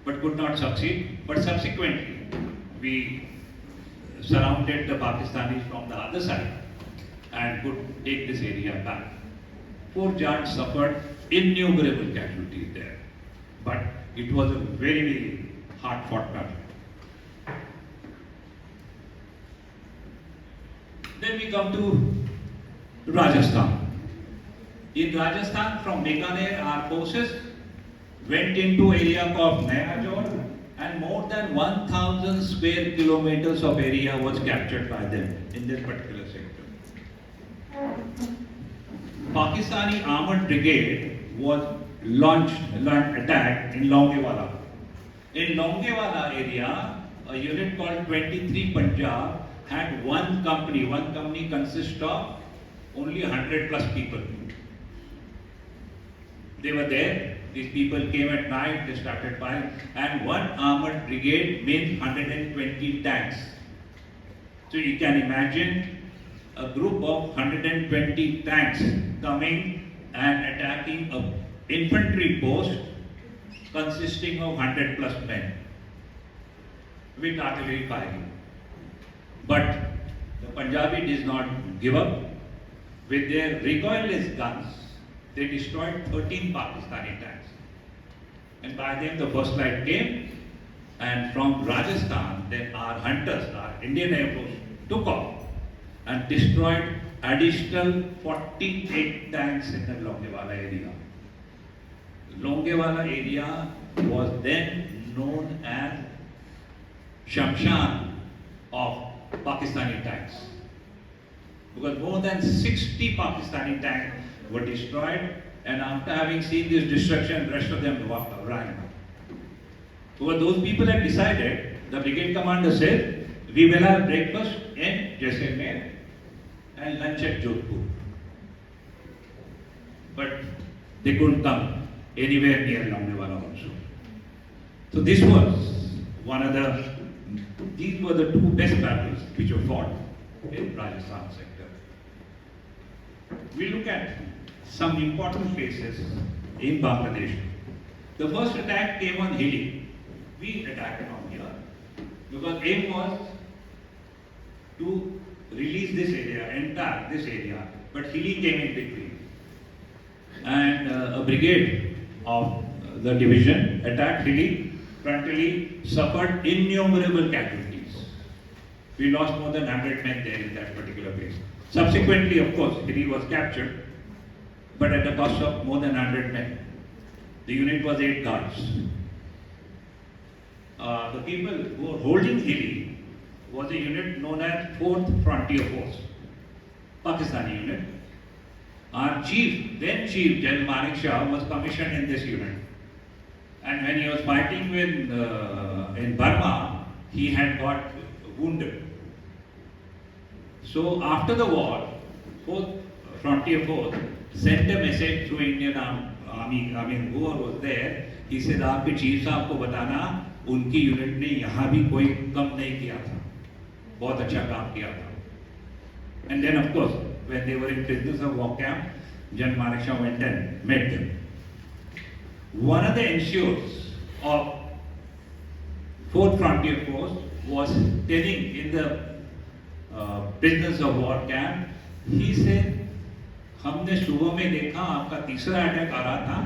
but could not succeed. But subsequently, we surrounded the Pakistanis from the other side and could take this area back. 4 Jat suffered innumerable casualties there, but it was a very hard-fought battle. Then we come to Rajasthan. In Rajasthan, from Bikaner, our forces went into area called MajGen, and more than 1,000 square kilometers of area was captured by them in this particular sector. Pakistani armored brigade was attacked in Longewala. In Longewala area, a unit called 23 Punjab had one company. One company consists of only 100 plus people. They were there. These people came at night, they started firing, and one armored brigade means 120 tanks. So you can imagine a group of 120 tanks coming and attacking an infantry post consisting of 100 plus men with artillery firing. But the Punjabi did not give up. With their recoilless guns, they destroyed 13 Pakistani tanks. And by then the first light came, and from Rajasthan, then our hunters, our Indian Air Force, took off and destroyed additional 48 tanks in the Longewala area. Longewala area was then known as Shamshan of Pakistani tanks, because more than 60 Pakistani tanks were destroyed, and after having seen this destruction, the rest of them ran. So those people had decided, the brigade commander said, we will have breakfast in Jaisalmer and lunch at Jodhpur. But they couldn't come anywhere near Longewala also. So this was one of these were the two best battles which were fought in Rajasthan sector. We look at some important places in Bangladesh. The first attack came on Hilli. We attacked from here because aim was to release this area, entire this area, but Hilli came in between. And a brigade of the division attacked Hilli, frontally, suffered innumerable casualties. We lost more than 100 men there in that particular place. Subsequently, of course, Hilli was captured, but at the cost of more than 100 men. The unit was 8 guards. The people who were holding Hilli was a unit known as 4th Frontier Force, Pakistani unit. Our chief, then chief, General Manik Shah, was commissioned in this unit. And when he was fighting with, in Burma, he had got wounded. So after the war, 4th Frontier Force sent a message to Indian Army, whoever was there. He said, आपके chief साहब को बताना, उनकी unit ने यहाँ भी कोई कम नहीं किया था, बहुत अच्छा काम किया था. And then of course, when they were in prisoners of war camp, General Manik Shah went and met them. One of the ensures of 4th Frontier Force was telling in the prisoners of war camp, he said, हमने सुबह में देखा आपका तीसरा attack आ रहा था,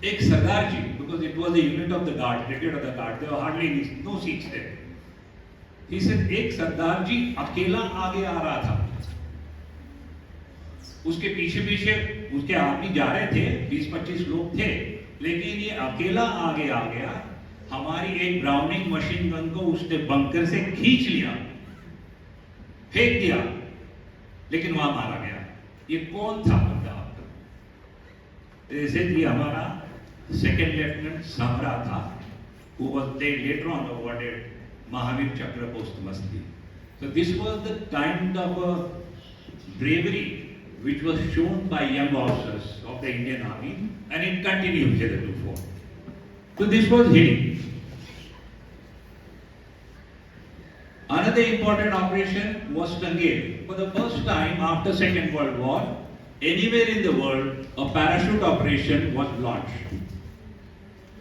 एक सरदार जी, because it was a unit of the guard, brigade of the guard, there were hardly no seats there. He said, एक सरदार जी अकेला आगे आ रहा था, उसके पीछे पीछे उसके आदमी जा रहे थे, 20-25 लोग थे, लेकिन ये अकेला आगे आ गया, हमारी एक ब्राउनिंग मशीन गन को उसने बंकर से खींच लिया, फेंक दिया, लेकिन वहां मारा गया. ये कौन था बंदा आपका? जैसे कि हमारा सेकेंड लेफ्टिनेंट समरा था, who was later on awarded Mahavir Chakra posthumously. So this was the kind of a bravery which was shown by young officers of the Indian Army, and it continued heretofore. So this was Hilli. Another important operation was Tangail. For the first time after Second World War, anywhere in the world, a parachute operation was launched.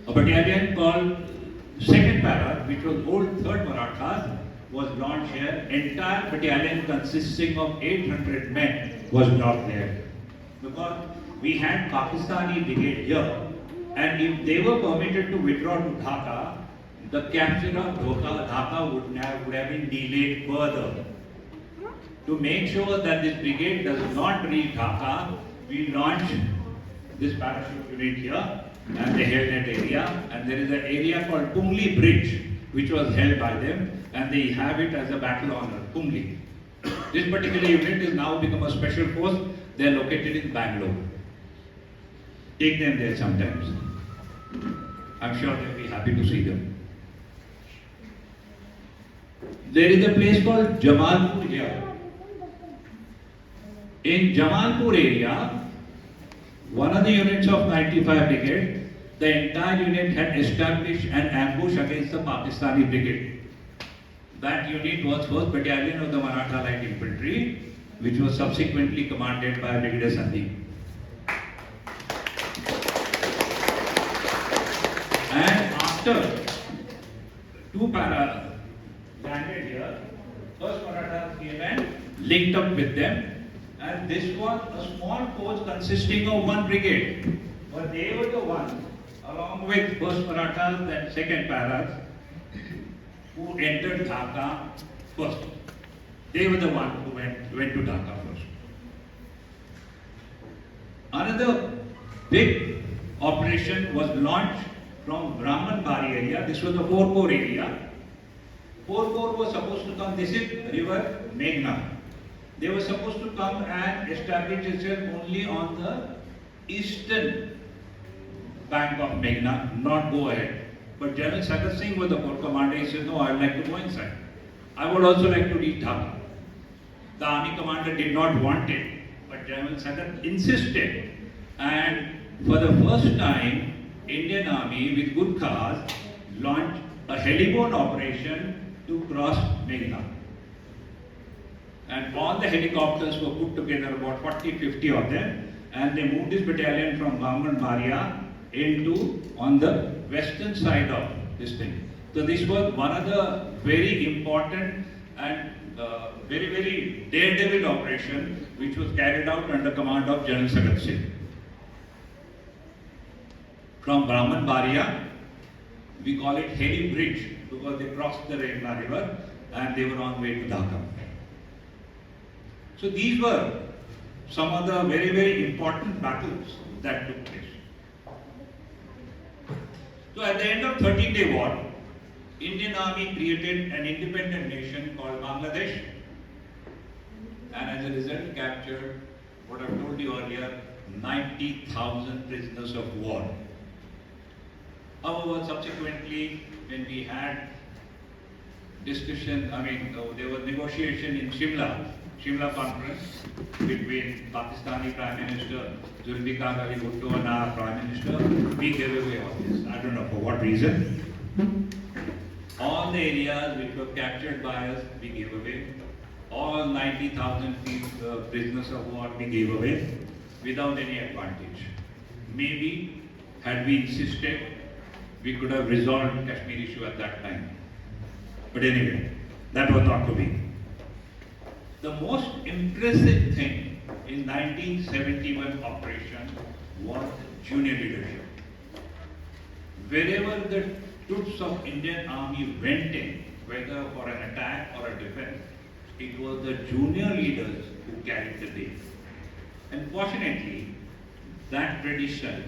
A battalion called Second Para, which was old 3rd Marathas, was launched here. Entire battalion consisting of 800 men was brought there. Because we had Pakistani Brigade here, and if they were permitted to withdraw to Dhaka, the capture of Dhaka would have been delayed further. To make sure that this brigade does not reach Dhaka, we launched this parachute unit here, and they held that area. And there is an area called Pungli Bridge, which was held by them, and they have it as a battle honor, Pungli. This particular unit is now become a special force. They are located in Bangalore. Take them there sometimes. I'm sure they'll be happy to see them. There is a place called Jamalpur here. In Jamalpur area, one of the units of 95 Brigade, the entire unit had established an ambush against the Pakistani Brigade. That unit was 1st Battalion of the Maratha Light Infantry, which was subsequently commanded by Brigadier Sandeep. And after 2 para landed here, First Marathas came and linked up with them, and this was a small force consisting of one brigade. But they were the ones, along with first Marathas and second Paras, who entered Dhaka first. They were the ones who went to Dhaka first. Another big operation was launched from Brahman Bari area. This was the 4-Corps area. 4-Corps was supposed to come, this is river Meghna. They were supposed to come and establish itself only on the eastern bank of Meghna, not go ahead. But General Sagat Singh was the corps commander. He said, no, I would like to go inside. I would also like to reach Dhaka. The army commander did not want it, but General Sagat insisted. And for the first time, Indian Army with good cause launched a heliborne operation to cross Meghna. And all the helicopters were put together, about 40-50 of them, and they moved this battalion from Brahman Baria into on the western side of this thing. So this was one of the very important and very, very daredevil operation which was carried out under command of General Sagat Singh. From Brahman Baria, we call it Heli Bridge because they crossed the Meghna river and they were on way to Dhaka. So these were some of the very, very important battles that took place. So at the end of 13-day war, Indian Army created an independent nation called Bangladesh, and as a result captured what I've told you earlier, 90,000 prisoners of war. However, subsequently, when we had discussion, there was negotiation in Shimla conference between Pakistani Prime Minister Zulfikar Ali Bhutto and our Prime Minister, we gave away all this. I don't know for what reason. All the areas which were captured by us, we gave away. All 90,000 prisoners of war, we gave away without any advantage. Maybe, had we insisted, we could have resolved the Kashmir issue at that time. But anyway, that was not to be. The most impressive thing in 1971 operation was junior leadership. Wherever the troops of Indian Army went in, whether for an attack or a defense, it was the junior leaders who carried the day. And fortunately, that tradition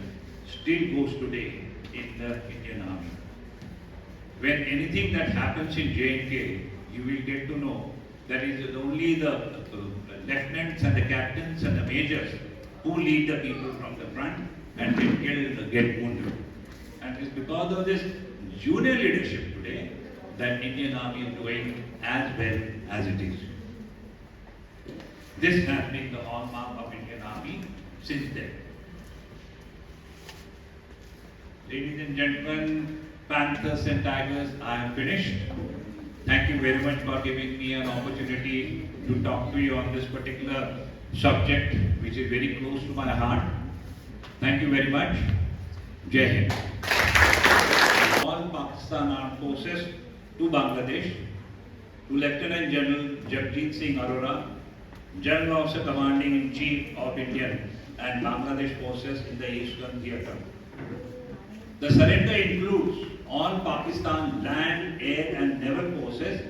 still goes today in the Indian Army. When anything that happens in J&K, you will get to know that it is only the lieutenants and the captains and the majors who lead the people from the front and get killed, get wounded. And it's because of this junior leadership today that Indian Army is doing as well as it is. This has been the hallmark of Indian Army since then. Ladies and gentlemen, Panthers and Tigers, I am finished. Thank you very much for giving me an opportunity to talk to you on this particular subject, which is very close to my heart. Thank you very much. Jai Hind. All Pakistan Armed Forces to Bangladesh, to Lieutenant General Jagjit Singh Arora, General Officer Commanding in Chief of Indian and Bangladesh Forces in the Eastern Theatre. The surrender includes all Pakistan land, air and naval forces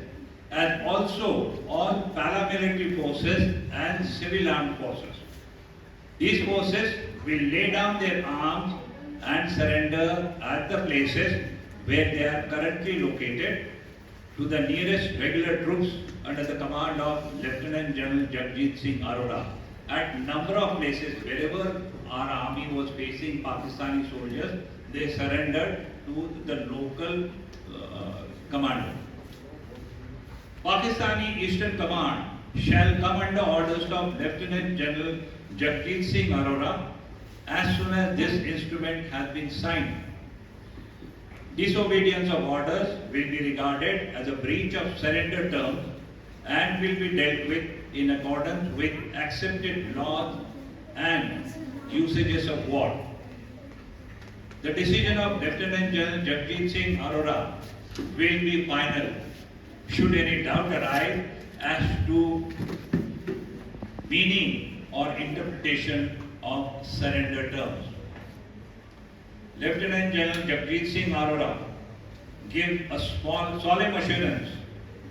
and also all paramilitary forces and civil armed forces. These forces will lay down their arms and surrender at the places where they are currently located to the nearest regular troops under the command of Lieutenant General Jagjit Singh Arora at number of places wherever our army was facing Pakistani soldiers. They surrendered to the local commander. Pakistani Eastern Command shall come under orders of Lieutenant General Jagjit Singh Arora as soon as this instrument has been signed. Disobedience of orders will be regarded as a breach of surrender terms and will be dealt with in accordance with accepted laws and usages of war. The decision of Lieutenant General Jagjit Singh Arora will be final. Should any doubt arise as to meaning or interpretation of surrender terms. Lieutenant General Jagjit Singh Arora give a solemn assurance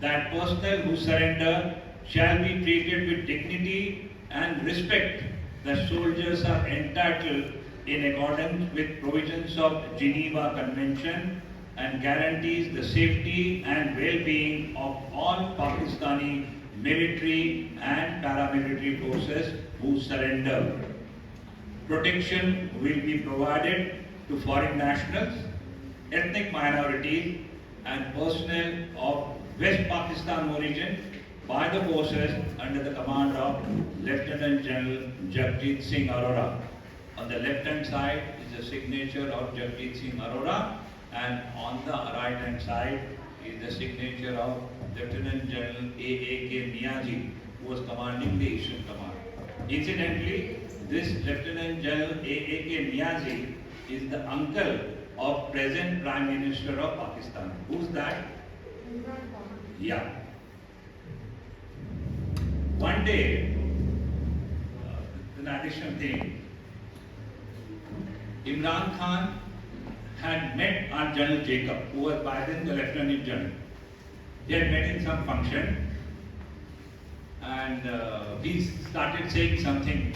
that personnel who surrender shall be treated with dignity and respect. The soldiers are entitled in accordance with provisions of Geneva Convention and guarantees the safety and well-being of all Pakistani military and paramilitary forces who surrender. Protection will be provided to foreign nationals, ethnic minorities and personnel of West Pakistan origin by the forces under the command of Lieutenant General Jagjit Singh Arora. On the left hand side is the signature of Jagjit Singh Arora, and on the right hand side is the signature of Lieutenant General A.A.K. Niazi, who was commanding the Eastern Command. Incidentally, this Lieutenant General A.A.K. Niazi is the uncle of present Prime Minister of Pakistan. Who's that? Yeah. One day, an additional thing, Imran Khan had met our General Jacob, who was by then the Lieutenant General. They had met in some function, and he started saying something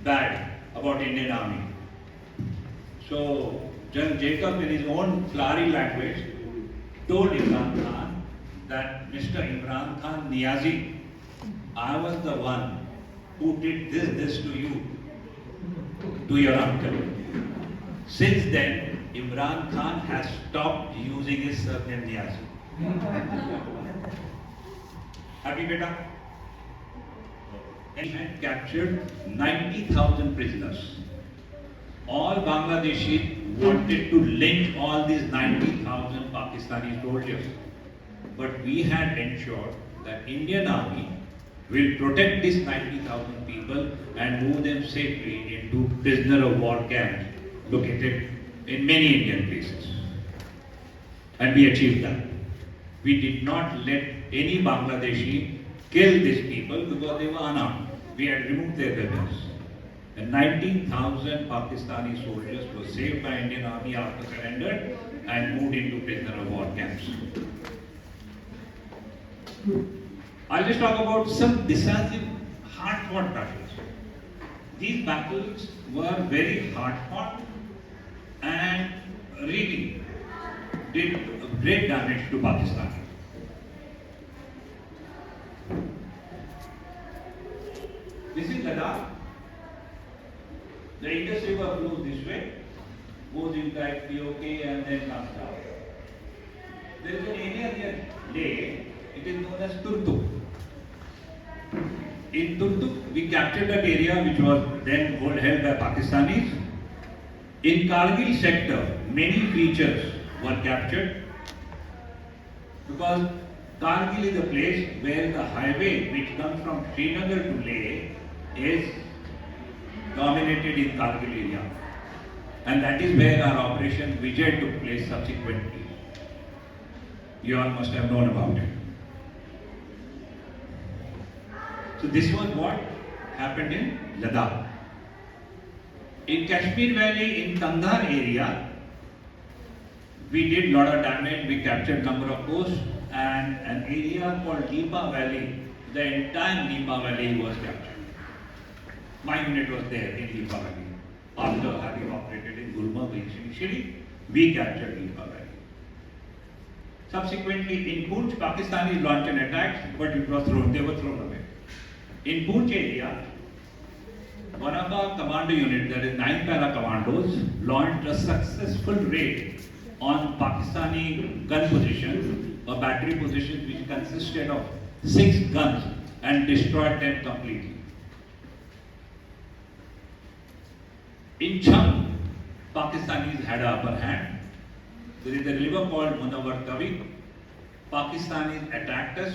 bad about Indian Army. So General Jacob, in his own flowery language, told Imran Khan that Mr. Imran Khan Niazi, I was the one who did this to you, to your uncle. Since then, Imran Khan has stopped using his surname Niazi. Happy beta? He had captured 90,000 prisoners. All Bangladeshis wanted to lynch all these 90,000 Pakistani soldiers. But we had ensured that Indian Army will protect these 90,000 people and move them safely into prisoner of war camps located in many Indian places. And we achieved that. We did not let any Bangladeshi kill these people because they were unarmed. We had removed their weapons. And 19,000 Pakistani soldiers were saved by Indian Army after surrender and moved into prisoner of war camps. I'll just talk about some decisive, hard-fought battles. These battles were very hard-fought and really did great damage to Pakistan. This is Ladakh. The Indus River flows this way, goes inside POK and then comes down. There is an area near Leh, it is known as Turtuk. In Turtuk, we captured that area which was then held by Pakistanis. In Kargil sector, many features were captured because Kargil is a place where the highway which comes from Srinagar to Leh is dominated in Kargil area. And that is where our operation Vijay took place subsequently. You all must have known about it. So this was what happened in Ladakh. In Kashmir Valley, in Kandahar area, we did a lot of damage. We captured number of posts, and an area called Lipa Valley, the entire Lipa Valley was captured. My unit was there in Lipa Valley. After having operated in Gulmarg initially, we captured Lipa Valley. Subsequently, in Poonch, Pakistanis launched an attack, but it was thrown. They were thrown away. In Poonch area, one of our commando units, that is 9 para commandos, launched a successful raid on Pakistani gun positions, or battery positions which consisted of 6 guns, and destroyed them completely. In Chang, Pakistanis had an upper hand. There is a river called Munawar Tawi. Pakistanis attacked us.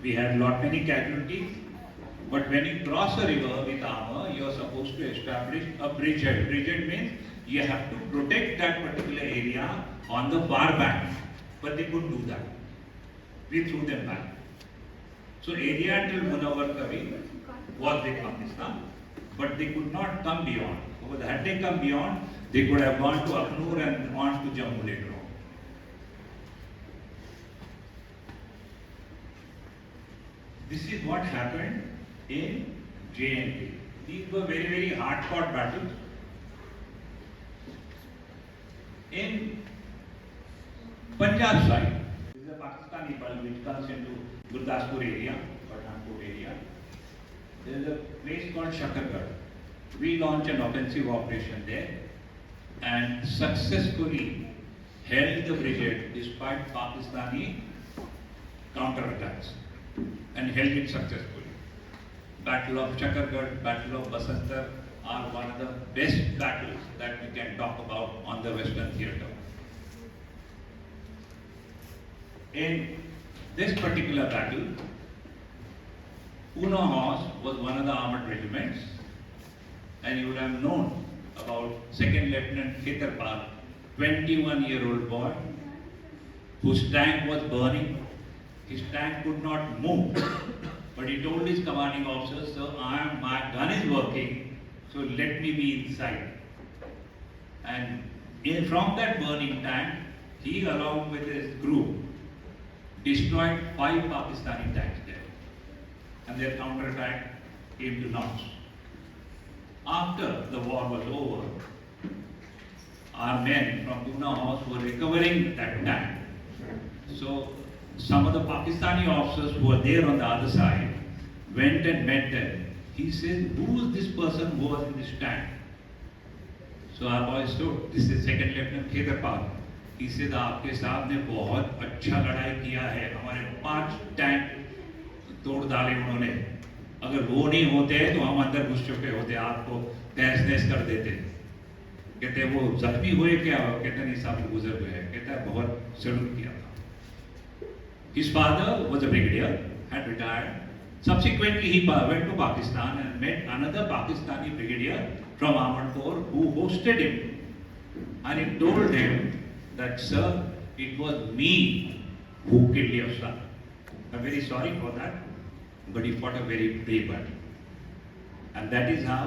We had many casualties. But when you cross a river with armor, you are supposed to establish a bridgehead. Bridgehead means you have to protect that particular area on the far bank. But they couldn't do that. We threw them back. So area till Munawar Kavi was with Pakistan, but they could not come beyond. Because had they come beyond, they could have gone to Aknur and on to Jammu later on. This is what happened in J&K. These were very, very hard-fought battles. In Punjab side, this is a Pakistani ball which comes into Gurdaspur area, Pathankot area. There is a place called Chakra. We launched an offensive operation there and successfully held the brigade despite Pakistani counterattacks and held it successfully. Battle of Chakargarh, Battle of Basanta are one of the best battles that we can talk about on the Western theatre. In this particular battle, Pune Horse was one of the armored regiments, and you would have known about Second Lieutenant Khetarpal, 21-year-old boy, whose tank was burning. His tank could not move, but he told his commanding officer, "Sir, my gun is working, so let me be inside." And from that burning tank, he along with his crew destroyed 5 Pakistani tanks there, and their counterattack came to naught. After the war was over, our men from Pune House were recovering that tank. So some of the Pakistani officers who were there on the other side went and met them. He said, "Who is this person who was in this tank?" So our boys stood. "This is Second Lieutenant Khetarpal." He said, "आपके साहब ने बहुत अच्छा लड़ाई किया है, हमारे 5 tank तोड़ डाले उन्होंने। अगर वो नहीं होते तो हम अंदर घुस चुके होते, आपको तहस नहस कर देते।" कहते वो जख्मी हुए क्या? कहते नहीं साहब गुजर गए। कहता है बहुत सैल्यूट किया था। His father was a brigadier, had retired. Subsequently, he went to Pakistan and met another Pakistani brigadier from Armored Corps who hosted him. And he told him that, "Sir, it was me who killed your son. I'm very sorry for that, but he fought a very brave battle." And that is how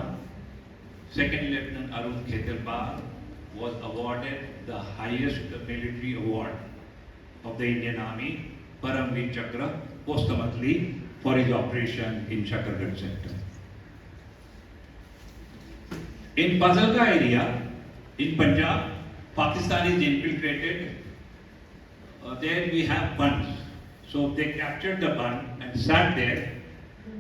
Second Lieutenant Arun Khetarpal was awarded the highest military award of the Indian Army, Paramveer Chakra, posthumously for his operation in Chakargarh sector. In Fazalka area, in Punjab, Pakistanis infiltrated. There we have buns. So they captured the bun and sat there.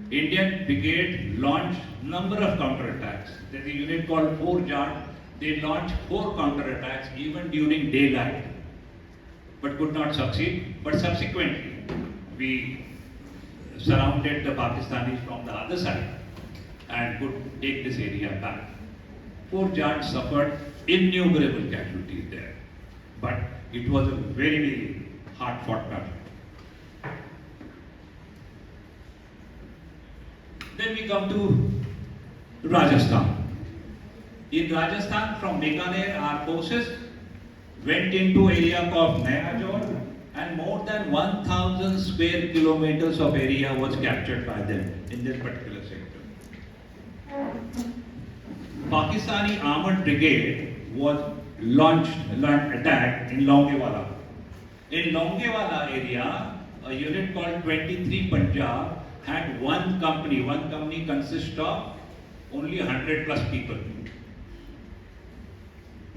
Indian brigade launched number of counterattacks. There's a unit called 4 Jat. They launched 4 counterattacks even during daylight, but could not succeed. But subsequently, we surrounded the Pakistanis from the other side and could take this area back. 4 Jat suffered innumerable casualties there, but it was a very, very hard-fought battle. Then we come to Rajasthan. In Rajasthan, from Bikaner, our forces went into area called Major, and more than 1,000 square kilometers of area was captured by them in this particular sector. Pakistani armored brigade was attacked in Longewala. In Longewala area, a unit called 23 Punjab had one company. One company consists of only 100 plus people.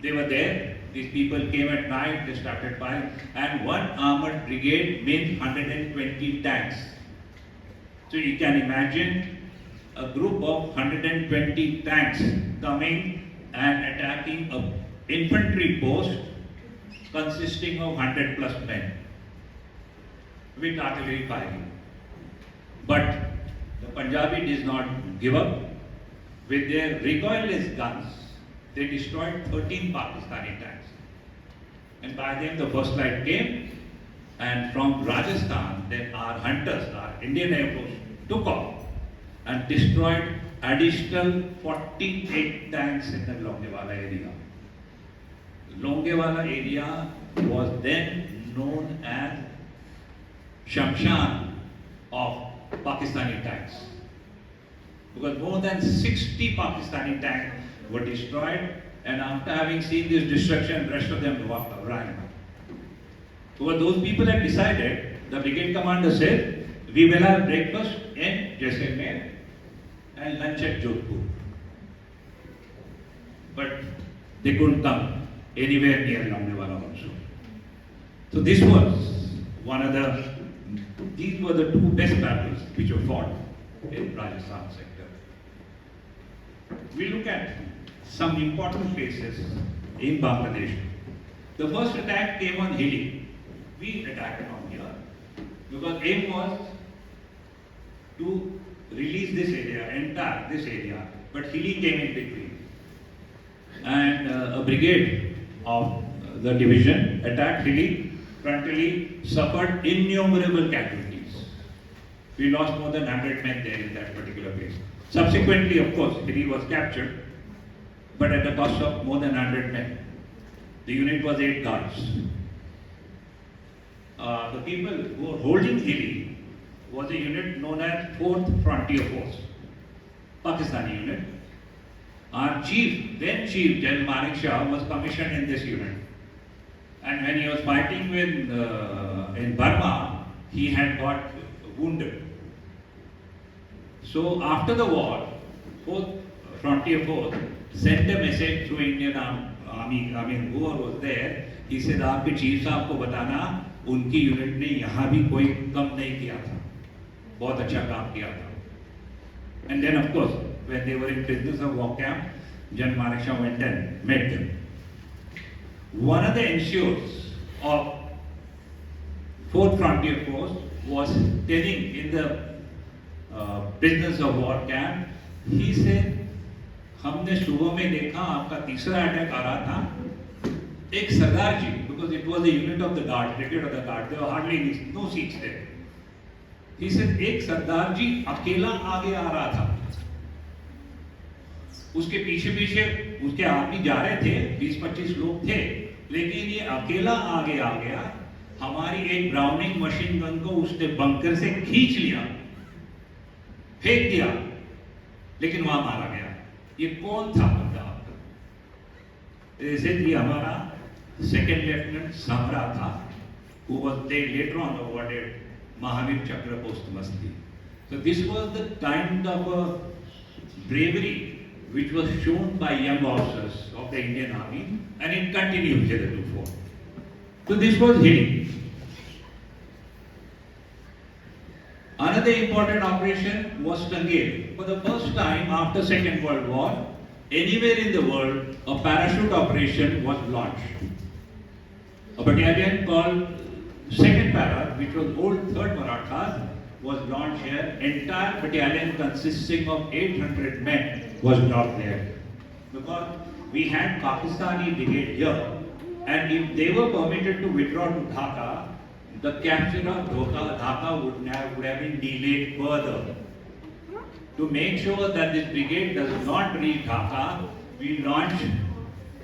They were there. These people came at night, they started firing, and one armored brigade made 120 tanks. So you can imagine a group of 120 tanks coming and attacking an infantry post consisting of 100 plus men with artillery firing. But the Punjabi did not give up. With their recoilless guns, they destroyed 13 Pakistani tanks. And by then the first light came, and from Rajasthan, then our hunters, our Indian Air Force, took off and destroyed additional 48 tanks in the Longewala area. Longewala area was then known as Shamshan of Pakistani tanks. Because more than 60 Pakistani tanks were destroyed, and after having seen this destruction, rest of them ran. So those people had decided, the brigade commander said, we will have breakfast in Jaisalmer and lunch at Jodhpur. But they couldn't come anywhere near Lamnewala also. So this was these were the two best battles which were fought in Rajasthan sector. We look at some important places in Bangladesh. The first attack came on Hilli. We attacked on here because aim was to release this area, entire this area, but Hilli came in between. And a brigade of the division attacked Hilli, frontally, suffered innumerable casualties. We lost more than 100 men there in that particular place. Subsequently, of course, Hilli was captured, but at the cost of more than 100 men. The unit was 8 guards. The people who were holding Hilli was a unit known as 4th Frontier Force, Pakistani unit. Our chief, then chief, General Manik Shah, was commissioned in this unit. And when he was fighting with, in Burma, he had got wounded. So after the war, 4th Frontier Force sent a message to Indian Army, whoever was there. He said, आपके chief साहब को बताना, उनकी unit ने यहाँ भी कोई कम नहीं किया था, बहुत अच्छा काम किया था. And then of course, when they were in prisoners of war camp, General Manik Shah went and met them. One of the ensures of 4th Frontier Force was telling in the prisoners of war camp, he said, हमने सुबह में देखा आपका तीसरा attack आ रहा था, एक सरदार जी, because it was a unit of the guard, brigade of the guard, there were hardly no seats there. He said, एक सरदार जी अकेला आगे आ रहा था, उसके पीछे पीछे उसके आदमी जा रहे थे, 20-25 लोग थे, लेकिन ये अकेला आगे आ गया, हमारी एक ब्राउनिंग मशीन गन को उसने बंकर से खींच लिया, फेंक दिया, लेकिन वहां मारा गया. ये कौन था बंदा? ये हमारा सेकेंड लेफ्टिनेंट समरा था, who was later on awarded Mahavir Chakra posthumously. So this was the kind of a bravery which was shown by young officers of the Indian Army, and it continued heretofore. So this was Hilli. Another important operation was Tangel. For the first time after Second World War, anywhere in the world, a parachute operation was launched. A battalion called Second Para, which was old 3rd Marathas, was launched here. Entire battalion consisting of 800 men was dropped there. Because we had Pakistani Brigade here, and if they were permitted to withdraw to Dhaka, the capture of Dhaka would have been delayed further. To make sure that this brigade does not reach Dhaka, we launched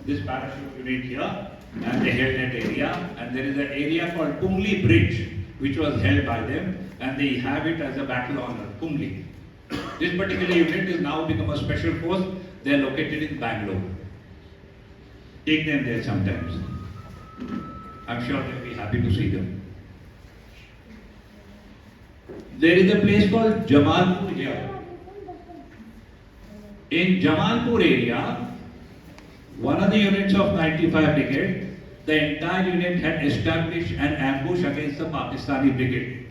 this parachute unit here, and they held that area. And there is an area called Pungli Bridge, which was held by them, and they have it as a battle honor, Pungli. This particular unit is now become a special force. They are located in Bangalore. Take them there sometimes. I'm sure they'll be happy to see them. There is a place called Jamalpur here. In Jamalpur area, one of the units of 95 Brigade, the entire unit had established an ambush against the Pakistani Brigade.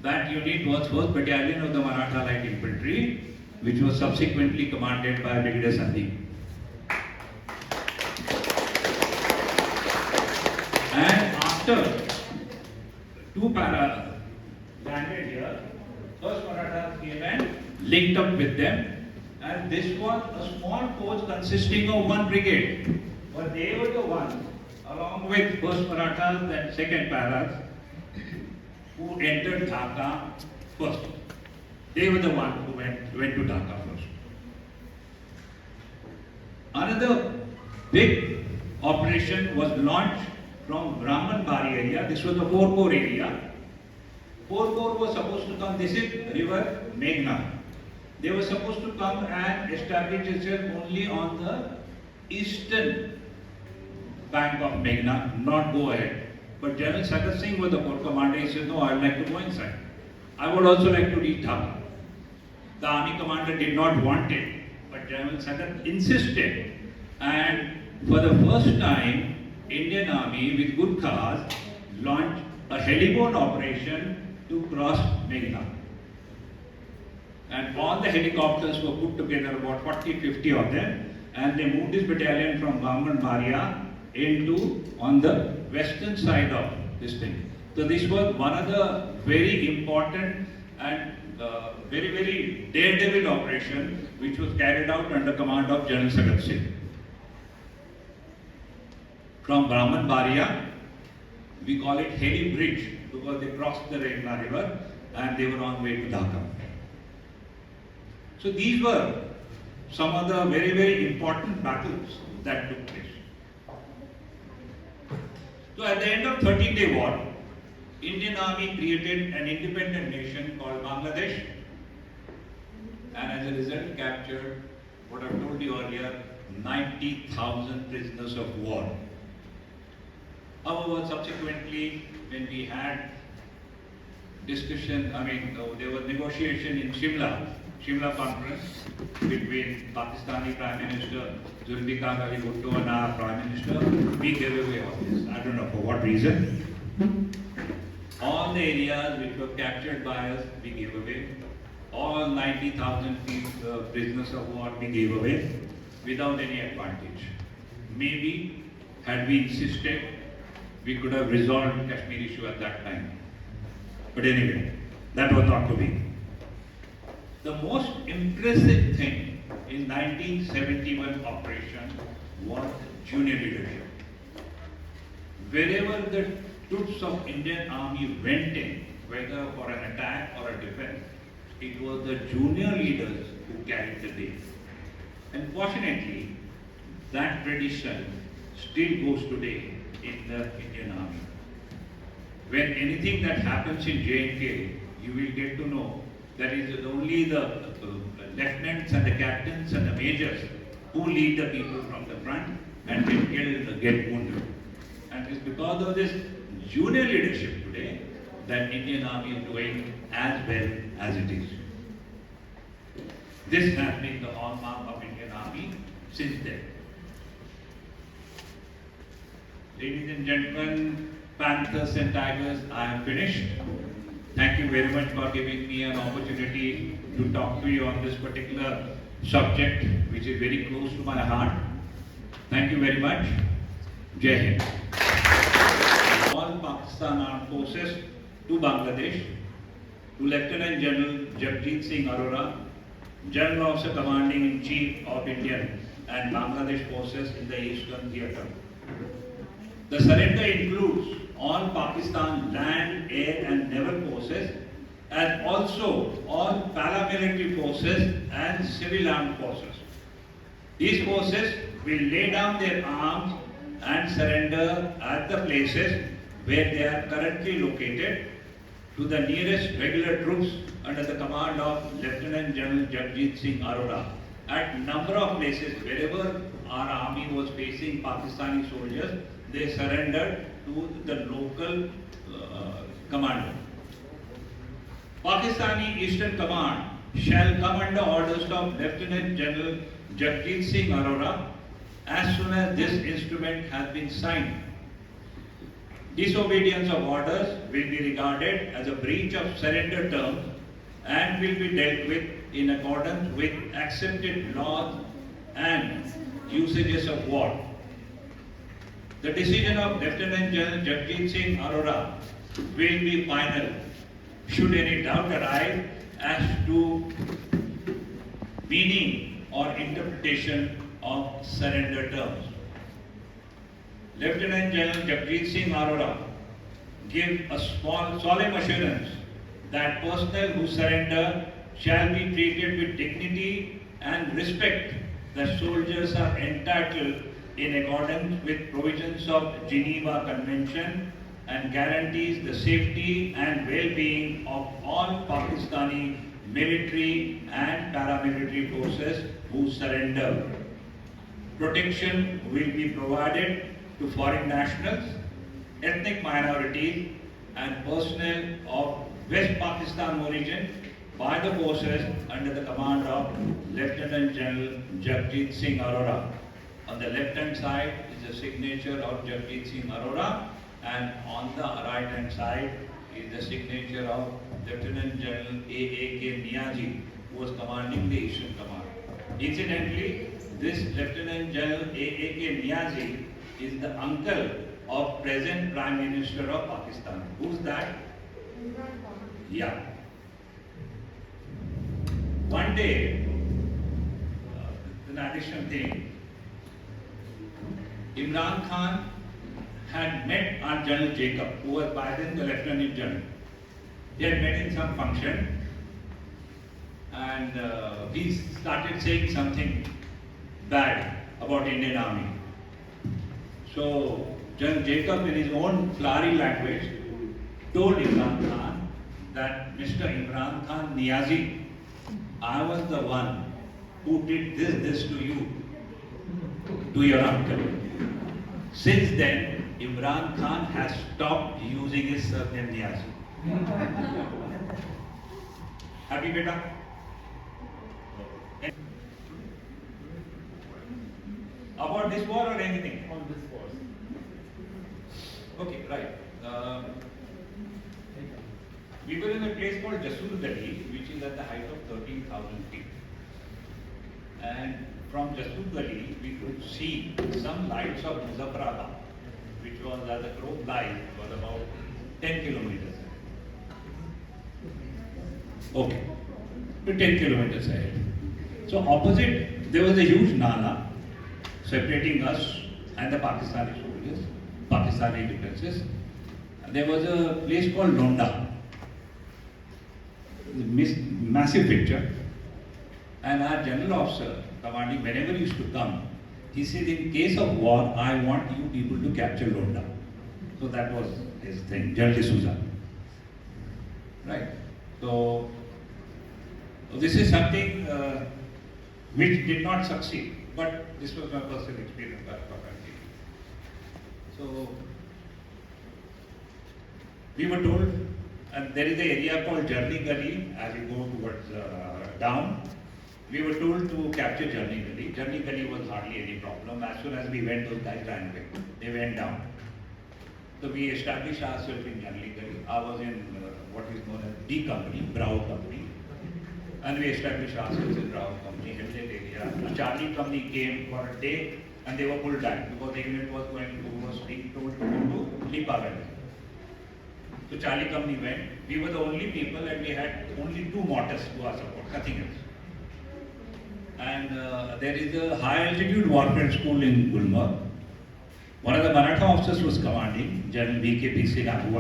That unit was 1st Battalion of the Maratha Light Infantry, which was subsequently commanded by Brigadier Sandeep. And after 2 para landed here, 1st Maratha came and linked up with them, and this was a small force consisting of 1 brigade. But they were the ones, along with 1st Marathas and 2nd Paras, who entered Dhaka first. They were the ones who went to Dhaka first. Another big operation was launched from Brahman Bari area. This was the 4 Corps area. 4 Corps was supposed to come. This is river Meghna. They were supposed to come and establish themselves only on the eastern bank of Meghna, not go ahead. But General Sagat Singh was the corps commander. He said, no, I would like to go inside. I would also like to reach Dhaka. The army commander did not want it, but General Sagat insisted. And for the first time, Indian Army with good cause launched a heliborne operation to cross Meghna. And all the helicopters were put together, about 40-50 of them, and they moved this battalion from Brahman Baria into on the western side of this thing. So this was one of the very important and very daredevil operation which was carried out under command of General Sagat Singh. From Brahman Baria, we call it Heli Bridge because they crossed the Meghna river and they were on way to Dhaka. So these were some of the very important battles that took place. So at the end of 13-day war, Indian Army created an independent nation called Bangladesh, and as a result captured what I've told you earlier, 90,000 prisoners of war. However, subsequently, when we had discussion, there was negotiation in Shimla conference between Pakistani Prime Minister Zulfikar Ali Bhutto and our Prime Minister, we gave away all this. I don't know for what reason. All the areas which were captured by us, we gave away. All 90,000 prisoners of war, we gave away without any advantage. Maybe, had we insisted, we could have resolved the Kashmir issue at that time. But anyway, that was not to be. The most impressive thing in 1971 operation was junior leadership. Wherever the troops of Indian Army went in, whether for an attack or a defense, it was the junior leaders who carried the day. And fortunately, that tradition still goes today in the Indian Army. When anything that happens in J&K, you will get to know that it is only the lieutenants and the captains and the majors who lead the people from the front and get killed or get wounded. And it's because of this junior leadership today that Indian Army is doing as well as it is. This has been the hallmark of Indian Army since then. Ladies and gentlemen, Panthers and Tigers, I am finished. Thank you very much for giving me an opportunity to talk to you on this particular subject, which is very close to my heart. Thank you very much. Jai Hind. All Pakistan Armed Forces to Bangladesh, to Lieutenant General Jagjit Singh Arora, General Officer Commanding in Chief of Indian and Bangladesh Forces in the Eastern Theatre. The surrender includes all Pakistan land, air and naval forces and also all paramilitary forces and civil armed forces. These forces will lay down their arms and surrender at the places where they are currently located to the nearest regular troops under the command of Lieutenant General Jagjit Singh Arora at number of places wherever our army was facing Pakistani soldiers. They surrendered to the local commander. Pakistani Eastern Command shall come under orders of Lieutenant General Jagjit Singh Arora as soon as this instrument has been signed. Disobedience of orders will be regarded as a breach of surrender terms and will be dealt with in accordance with accepted laws and usages of war. The decision of Lieutenant General Jagjit Singh Arora will be final should any doubt arise as to meaning or interpretation of surrender terms. Lieutenant General Jagjit Singh Arora give a solemn assurance that personnel who surrender shall be treated with dignity and respect. The soldiers are entitled in accordance with provisions of Geneva Convention and guarantees the safety and well-being of all Pakistani military and paramilitary forces who surrender. Protection will be provided to foreign nationals, ethnic minorities, and personnel of West Pakistan origin by the forces under the command of Lieutenant General Jagjit Singh Arora. On the left-hand side is the signature of Jagjit Singh Arora, and on the right-hand side is the signature of Lieutenant General A.A.K. Niazi, who was commanding the Eastern Command. Incidentally, this Lieutenant General A.A.K. Niazi is the uncle of present Prime Minister of Pakistan. Who's that? Yeah. One day, an additional thing, Imran Khan had met our General Jacob, who was by then the Lieutenant General. They had met in some function, and he started saying something bad about Indian Army. So General Jacob, in his own flowery language, told Imran Khan that Mr. Imran Khan Niazi, I was the one who did this to you, to your uncle. Since then, Imran Khan has stopped using his surname Niazi. Happy beta? About this war or anything? On this war. Okay, right. We were in a place called Jasoor Gully, which is at the height of 13,000 feet. And from Jasoor Gully, we could see some lights of Muzaffarabad, which was, as the crow flies, was about 10 kilometers ahead. Okay, 10 kilometers ahead. So opposite, there was a huge Nala separating us and the Pakistani soldiers, Pakistani defenses. There was a place called Londa, massive picture, and our general officer commanding, whenever he used to come, he said, in case of war, I want you people to capture Londa. So that was his thing, General D'Souza. Right. So this is something which did not succeed, but this was my personal experience. So we were told, and there is an area called Journey Gully as you go towards down. We were told to capture Journey Gully. Journey Gully was hardly any problem. As soon as we went, those guys ran away. They went down. So we established ourselves in Journey Gully. I was in what is known as D Company, Bravo Company. And we established ourselves in Bravo Company, held that area. A Charlie Company came for a day and they were pulled back because the unit was being told to go to Lipa Valley. So Charlie Company went. We were the only people and we had only 2 mortars to our support, nothing else. And there is a high altitude warfare school in Gulmarg. One of the Maratha officers was commanding, General B.K.P. Sena, who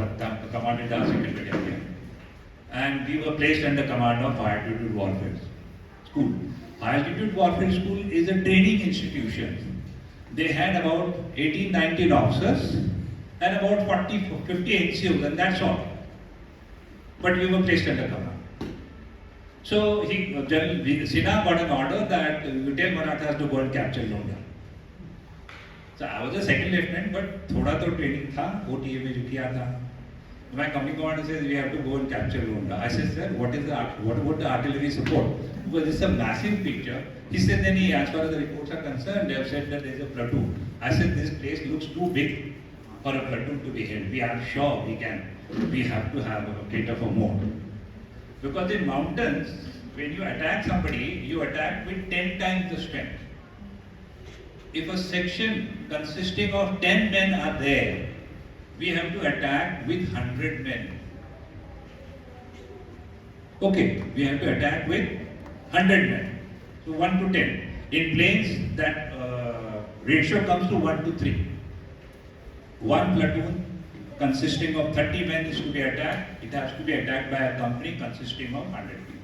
commanded our 2nd Battalion. And we were placed under command of high altitude warfare school. High altitude warfare school is a training institution. They had about 18-19 officers and about 50 NCOs, and that's all. But we were placed under command. So General Sena got an order that you tell Marathas to go and capture Londa. So I was a 2nd lieutenant, but thoda to training tha, OTA mein jo kiya tha. My company commander says we have to go and capture Londa. I said, sir, what about the artillery support? Because it's a massive picture. He said, then as far as the reports are concerned, they have said that there is a platoon. I said, this place looks too big for a platoon to be held. We are sure we have to have a cater for more. Because in mountains, when you attack somebody, you attack with 10 times the strength. If a section consisting of 10 men are there, we have to attack with 100 men. Okay, we have to attack with 100 men. So 1 to 10. In planes, that ratio comes to 1 to 3. One platoon consisting of 30 men is to be attacked. It has to be attacked by a company consisting of 100 people.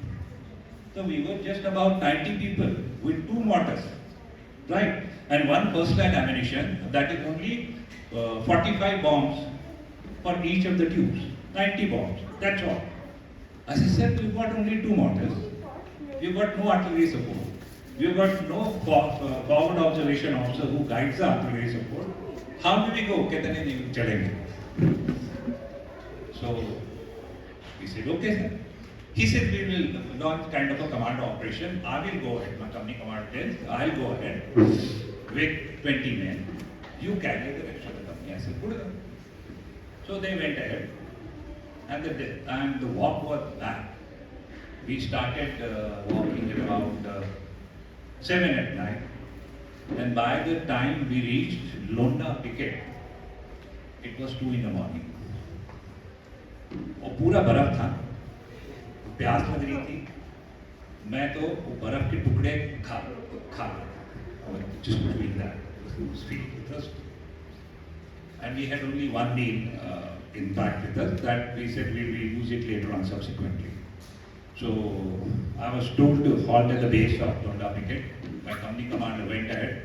So we were just about 90 people with 2 mortars, right? And 1 first line ammunition, that is only 45 bombs for each of the tubes. 90 bombs, that's all. I said, sir, we've got only 2 mortars. We've got no artillery support. We've got no forward observation officer who guides the artillery support. How do we go? So he said, okay, sir. He said, we will launch kind of a command operation. I will go ahead, my company commander tells, I'll go ahead with 20 men. You carry the rest of the company. I said, good enough. So they went ahead, and the walk was back. We started walking at around 7 at night, and by the time we reached Londa Picket, it was 2 in the morning. और पूरा बर्फ था, प्यास लग रही थी, मैं तो वो बर्फ के टुकड़े खा just between that, and we had only 1 meal in fact with us that we said we will use it later on subsequently. So I was told to halt at the base of Londa Picket. My company commander went ahead,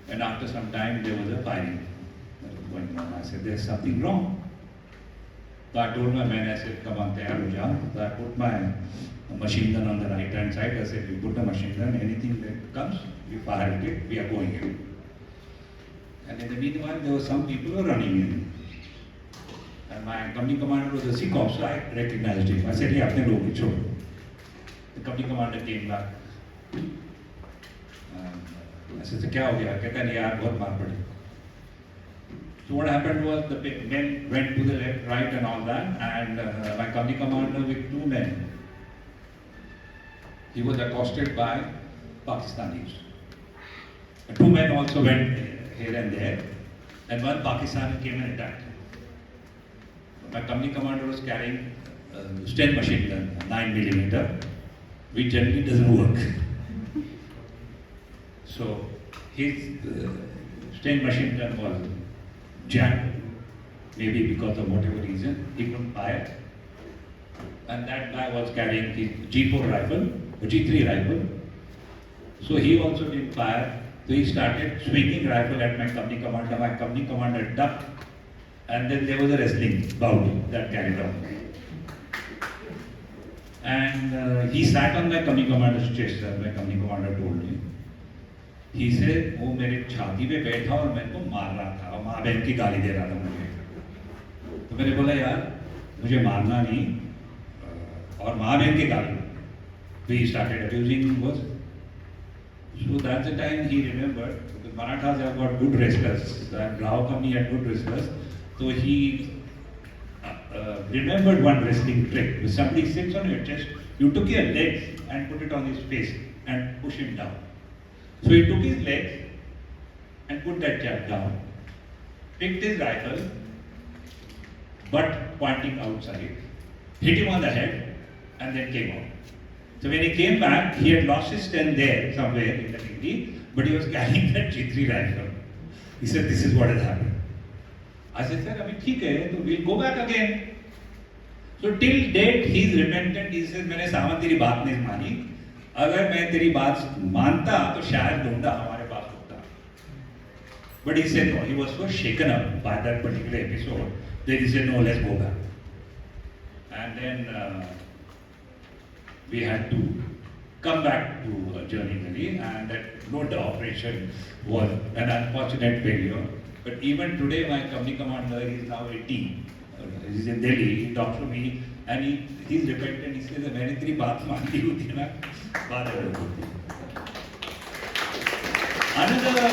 and after some time there was a firing that was going on. I said, there's something wrong. So I told my men, I said, come on, tayar ho jao. So I put my machine gun on the right hand side. I said, you put the machine gun, anything that comes, you fire at it, we are going in. And in the meanwhile, there were some people who were running in. And my company commander was a Sikh officer, I recognized him. I said, yeah, apne log hi chhod. The company commander came back. I said, kya ho gaya? Kehta nahi yaar, bahut maar padi. So what happened was the men went to the left, right and all that, and my company commander with 2 men, he was accosted by Pakistanis. 2 men also went here and there, and 1 Pakistani came and attacked him. My company commander was carrying a Sten machine gun, 9mm, which generally doesn't work. So his Sten machine gun was jammed, maybe because of whatever reason, he couldn't fire. And that guy was carrying his G4 rifle, a G3 rifle. So he also didn't fire. So he started swinging rifle at my company commander. My company commander ducked, and then there was a wrestling bout that carried on. And he sat on my company commander's chest, as my company commander told me. He said, वो मेरे छाती पे बैठा और मेरे को मार रहा था और माँ बहन की गाली दे रहा था मुझे. तो मैंने बोला यार मुझे मारना नहीं और माँ बहन की गाली. So he started abusing us. So that's the time he remembered, because Marathas have got good wrestlers and Rao company had good wrestlers. So he remembered one wrestling trick. When somebody sits on your chest, you took your legs and put it on his face and push him down. So he took his legs and put that chap down, picked his rifle, butt pointing outside, hit him on the head, and then came out. So when he came back, he had lost his stand there somewhere in the degree, but he was carrying that G3 rifle. He said, this is what has happened. I said, sir, I mean, okay, so we'll go back again. So till date, he's repentant. He says, मैंने सावंत तेरी बात नहीं मानी. अगर मैं तेरी बात मानता तो शायद लोंडा हमारे पास होता. But he said no. He was so shaken up by that particular episode that he said no, let's go back. And then we had to come back to Germany, and that Londa operation was an unfortunate failure. But even today, my company commander is now 18. He's in Delhi. He talks to me, and he's repentant. He says, "मैंने तेरी बात मान ली होती ना, बात अलग होती." Another,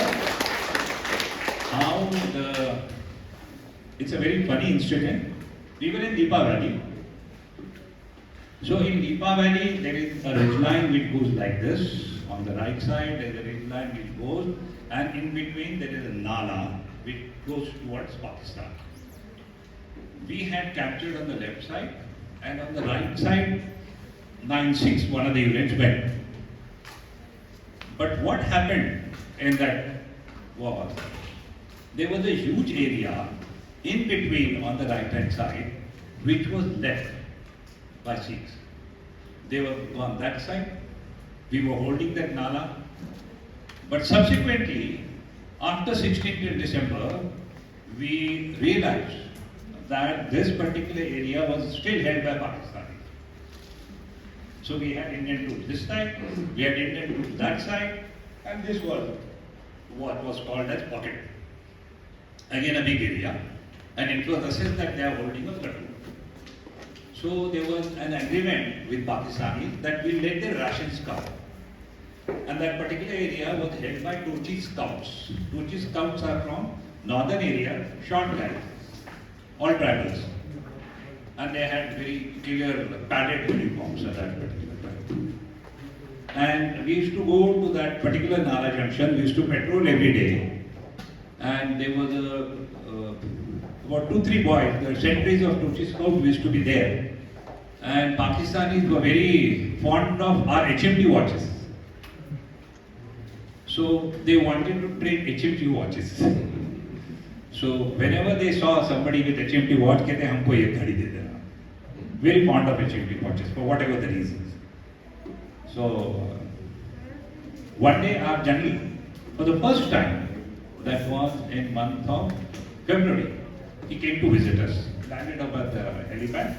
it's a very funny incident. We were in Deepa Valley. So in Deepa Valley, there is a ridgeline which goes like this. On the right side, there is a ridgeline which goes, and in between there is a Nala which goes towards Pakistan. We had captured on the left side, and on the right side, 9-6, one of the units went. But what happened in that war? There was a huge area in between on the right hand side, which was left by Sikhs. They were on that side. We were holding that Nala. But subsequently, after 16th December, we realized that this particular area was still held by Pakistani. So we had Indian troops this side, we had Indian troops that side, and this was what was called as pocket. Again a big area, and it was assessed that they are holding a platoon. So there was an agreement with Pakistanis that we let the rations come. And that particular area was held by Tochi scouts. Tochi scouts are from northern area, short guys, all tribals. And they had very clear padded uniforms at that particular time. And we used to go to that particular Nala junction, we used to patrol every day. And there was about 2-3 boys, the sentries of Tochi scouts used to be there. And Pakistanis were very fond of our HMT watches. So they wanted to trade HMT watches. So whenever they saw somebody with HMT watch, they said, "Humko ye ghadi de dena." Very fond of HMT watches for whatever the reasons. So one day our general, for the first time, that was in month of February, he came to visit us, landed up at the helipad,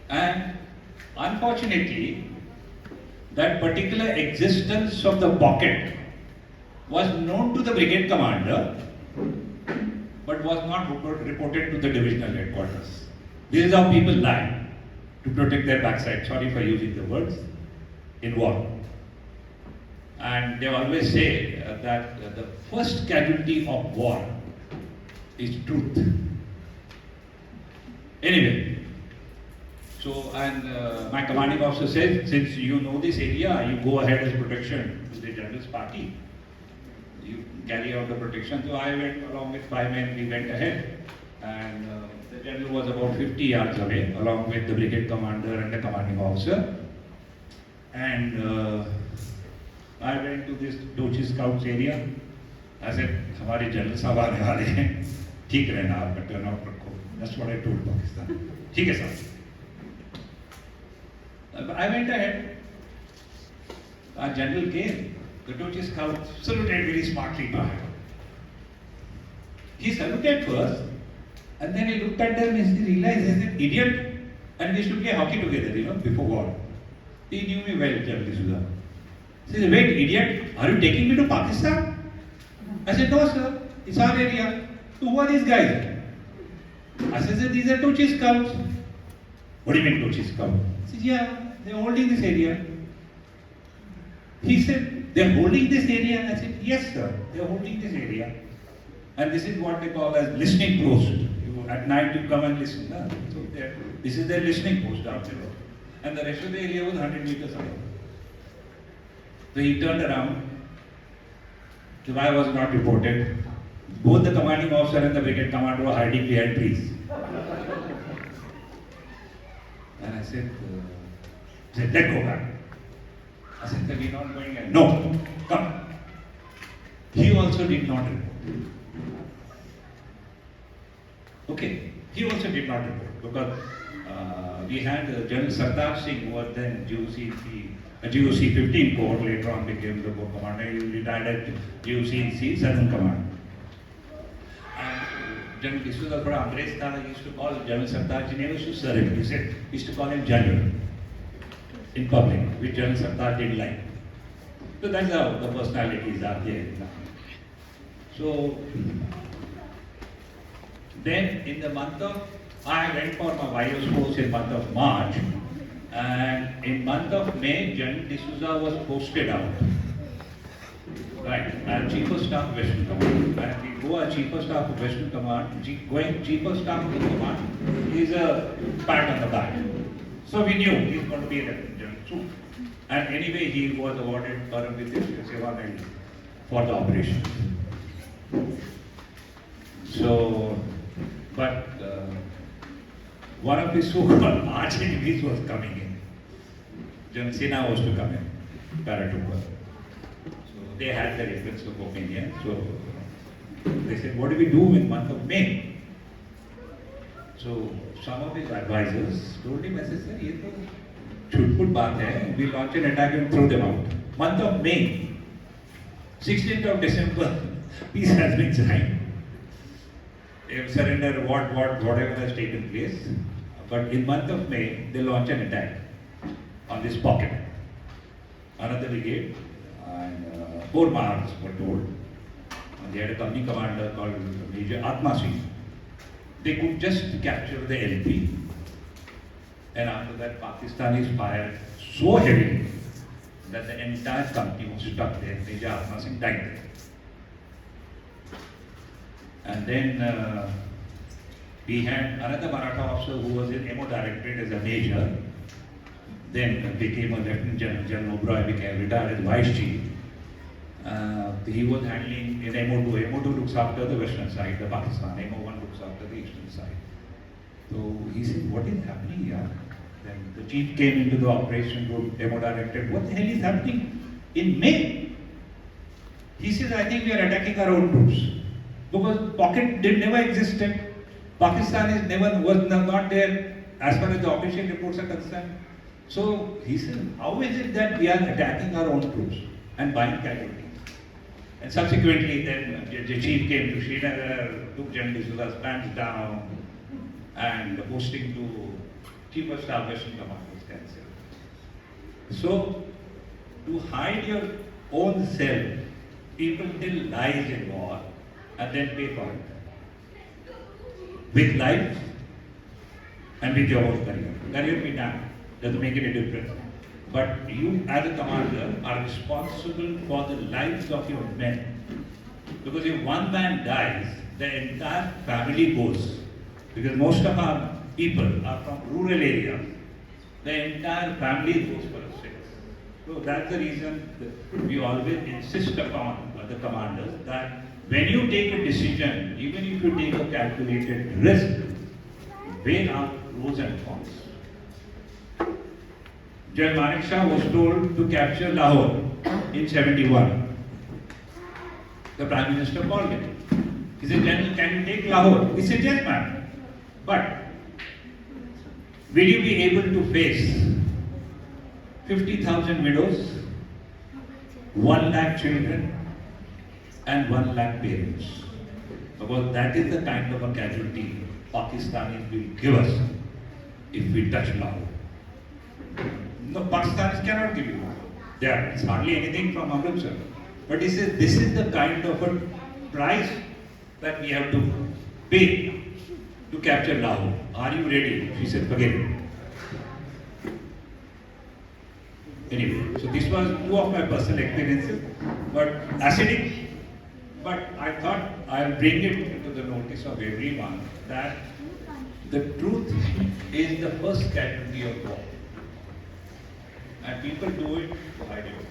and unfortunately, that particular existence of the pocket was known to the brigade commander, but was not reported to the divisional headquarters. This is how people lie to protect their backside. Sorry for using the words in war. And they always say that the first casualty of war is truth. Anyway, so and my commanding officer said, since you know this area, you go ahead as protection to the general's party. You carry out the protection. So I went along with 5 men, we went ahead. And the general was about 50 yards away, along with the brigade commander and the commanding officer. And I went to this Tochi Scouts area. I said, "Hamare general sahab aane wale hain. Theek rehna, aapka turn out rakho." That's what I told Pakistan. "Theek hai sir." I went ahead. Our general came. The Tochi Scout saluted very smartly back. He saluted first, and then he looked at them and he realized he's an idiot. And we used to play hockey together, before war. He knew me well, General D'Souza. He said, "Wait, idiot, are you taking me to Pakistan?" I said, "No, sir, it's our area." "So who are these guys?" I said, "These are Tochi Scouts." "What do you mean Tochi Scouts?" I said, "Yeah, they're holding this area." He said, "They're holding this area?" I said, "Yes, sir, they're holding this area. And this is what they call as listening post. At night you come and listen. So this is their listening post out there. And the rest of the area was 100 meters away. So he turned around. The why was not reported. Both the commanding officer and the brigade commander were hiding behind trees. And I said, "Let go back." I said, "We're not going in." "No, come." He also did not report. Okay, he also did not report because we had General Sardar Singh, who was then GOC 15 Corps, later on became the Corps Commander. He retired at GOC Southern Command. And General D'Souza, thoda Angrez tha, he used to call General Sardar, he never used to sir him. He used to call him General in public, which General Sardar didn't like. So that's how the personalities are there. So then in the month of, I went for my YO's course in month of March, and in month of May, General D'Souza was posted out. Right, and Chief of Staff of Western Command. And we go as Chief of Staff of Western Command, going Chief of Staff of the Command is a pat on the back. So we knew he's going to be a General soon. And anyway, he was awarded Param Vishisht Seva Medal for the operation. So, but one of his so-called arch enemies was coming in. General Sena was to come in, paratrooper. So they had their difference of opinion. So they said, "What do we do in month of May?" So some of his advisors told him, "I said, sir, ye to chutput baat hai. We launch an attack and throw them out." Month of May, 16th of December, peace has been signed. surrender, whatever has taken place. But in month of May, they launch an attack on this pocket. Another brigade and 4 Mahars were told. And they had a company commander called Major Atma Singh. They could just capture the LP. And after that, Pakistanis fired so heavily that the entire company was stuck there. Major Atma Singh died there. And then we had another Maratha officer who was in MO Directorate as a major, then became a Lieutenant General. General Oberoi became retired as Vice Chief. He was handling in MO2. MO2 looks after the western side, the Pakistan. MO1 looks after the eastern side. So he said, what is happening here? Then the chief came into the operation group, MO Directorate. What the hell is happening in May? He says, I think we are attacking our own troops. Because pocket never existed. Pakistan was not there as far as the official reports are concerned. So he said, how is it that we are attacking our own troops and buying casualties? And subsequently then the chief came to Srinagar, took General D'Souza's pants down, and the posting to Chief of Staff Western Command was cancelled. So to hide your own self, people tell lies in war and then pay for it. With life and with your own career. Career be done, doesn't make any difference. But you as a commander are responsible for the lives of your men. Because if one man dies, the entire family goes. Because most of our people are from rural areas. The entire family goes for a six. So that's the reason that we always insist upon the commanders that when you take a decision, even if you take a calculated risk, weigh out pros and cons. General Manik Shah was told to capture Lahore in 71. The Prime Minister called him. He said, General, can you take Lahore? He said, yes, ma'am. But will you be able to face 50,000 widows, 1 lakh children, and 1 lakh parents? Because that is the kind of a casualty Pakistanis will give us if we touch Lahore. No, Pakistanis cannot give you Lahore. It's hardly anything from Amritsar. But he says this is the kind of a price that we have to pay to capture Lahore. Are you ready? She said, forget it. Anyway, so this was 2 of my personal experiences, but acidic. But I thought I'll bring it to the notice of everyone that the truth is the first casualty of war. And people do it to hide it.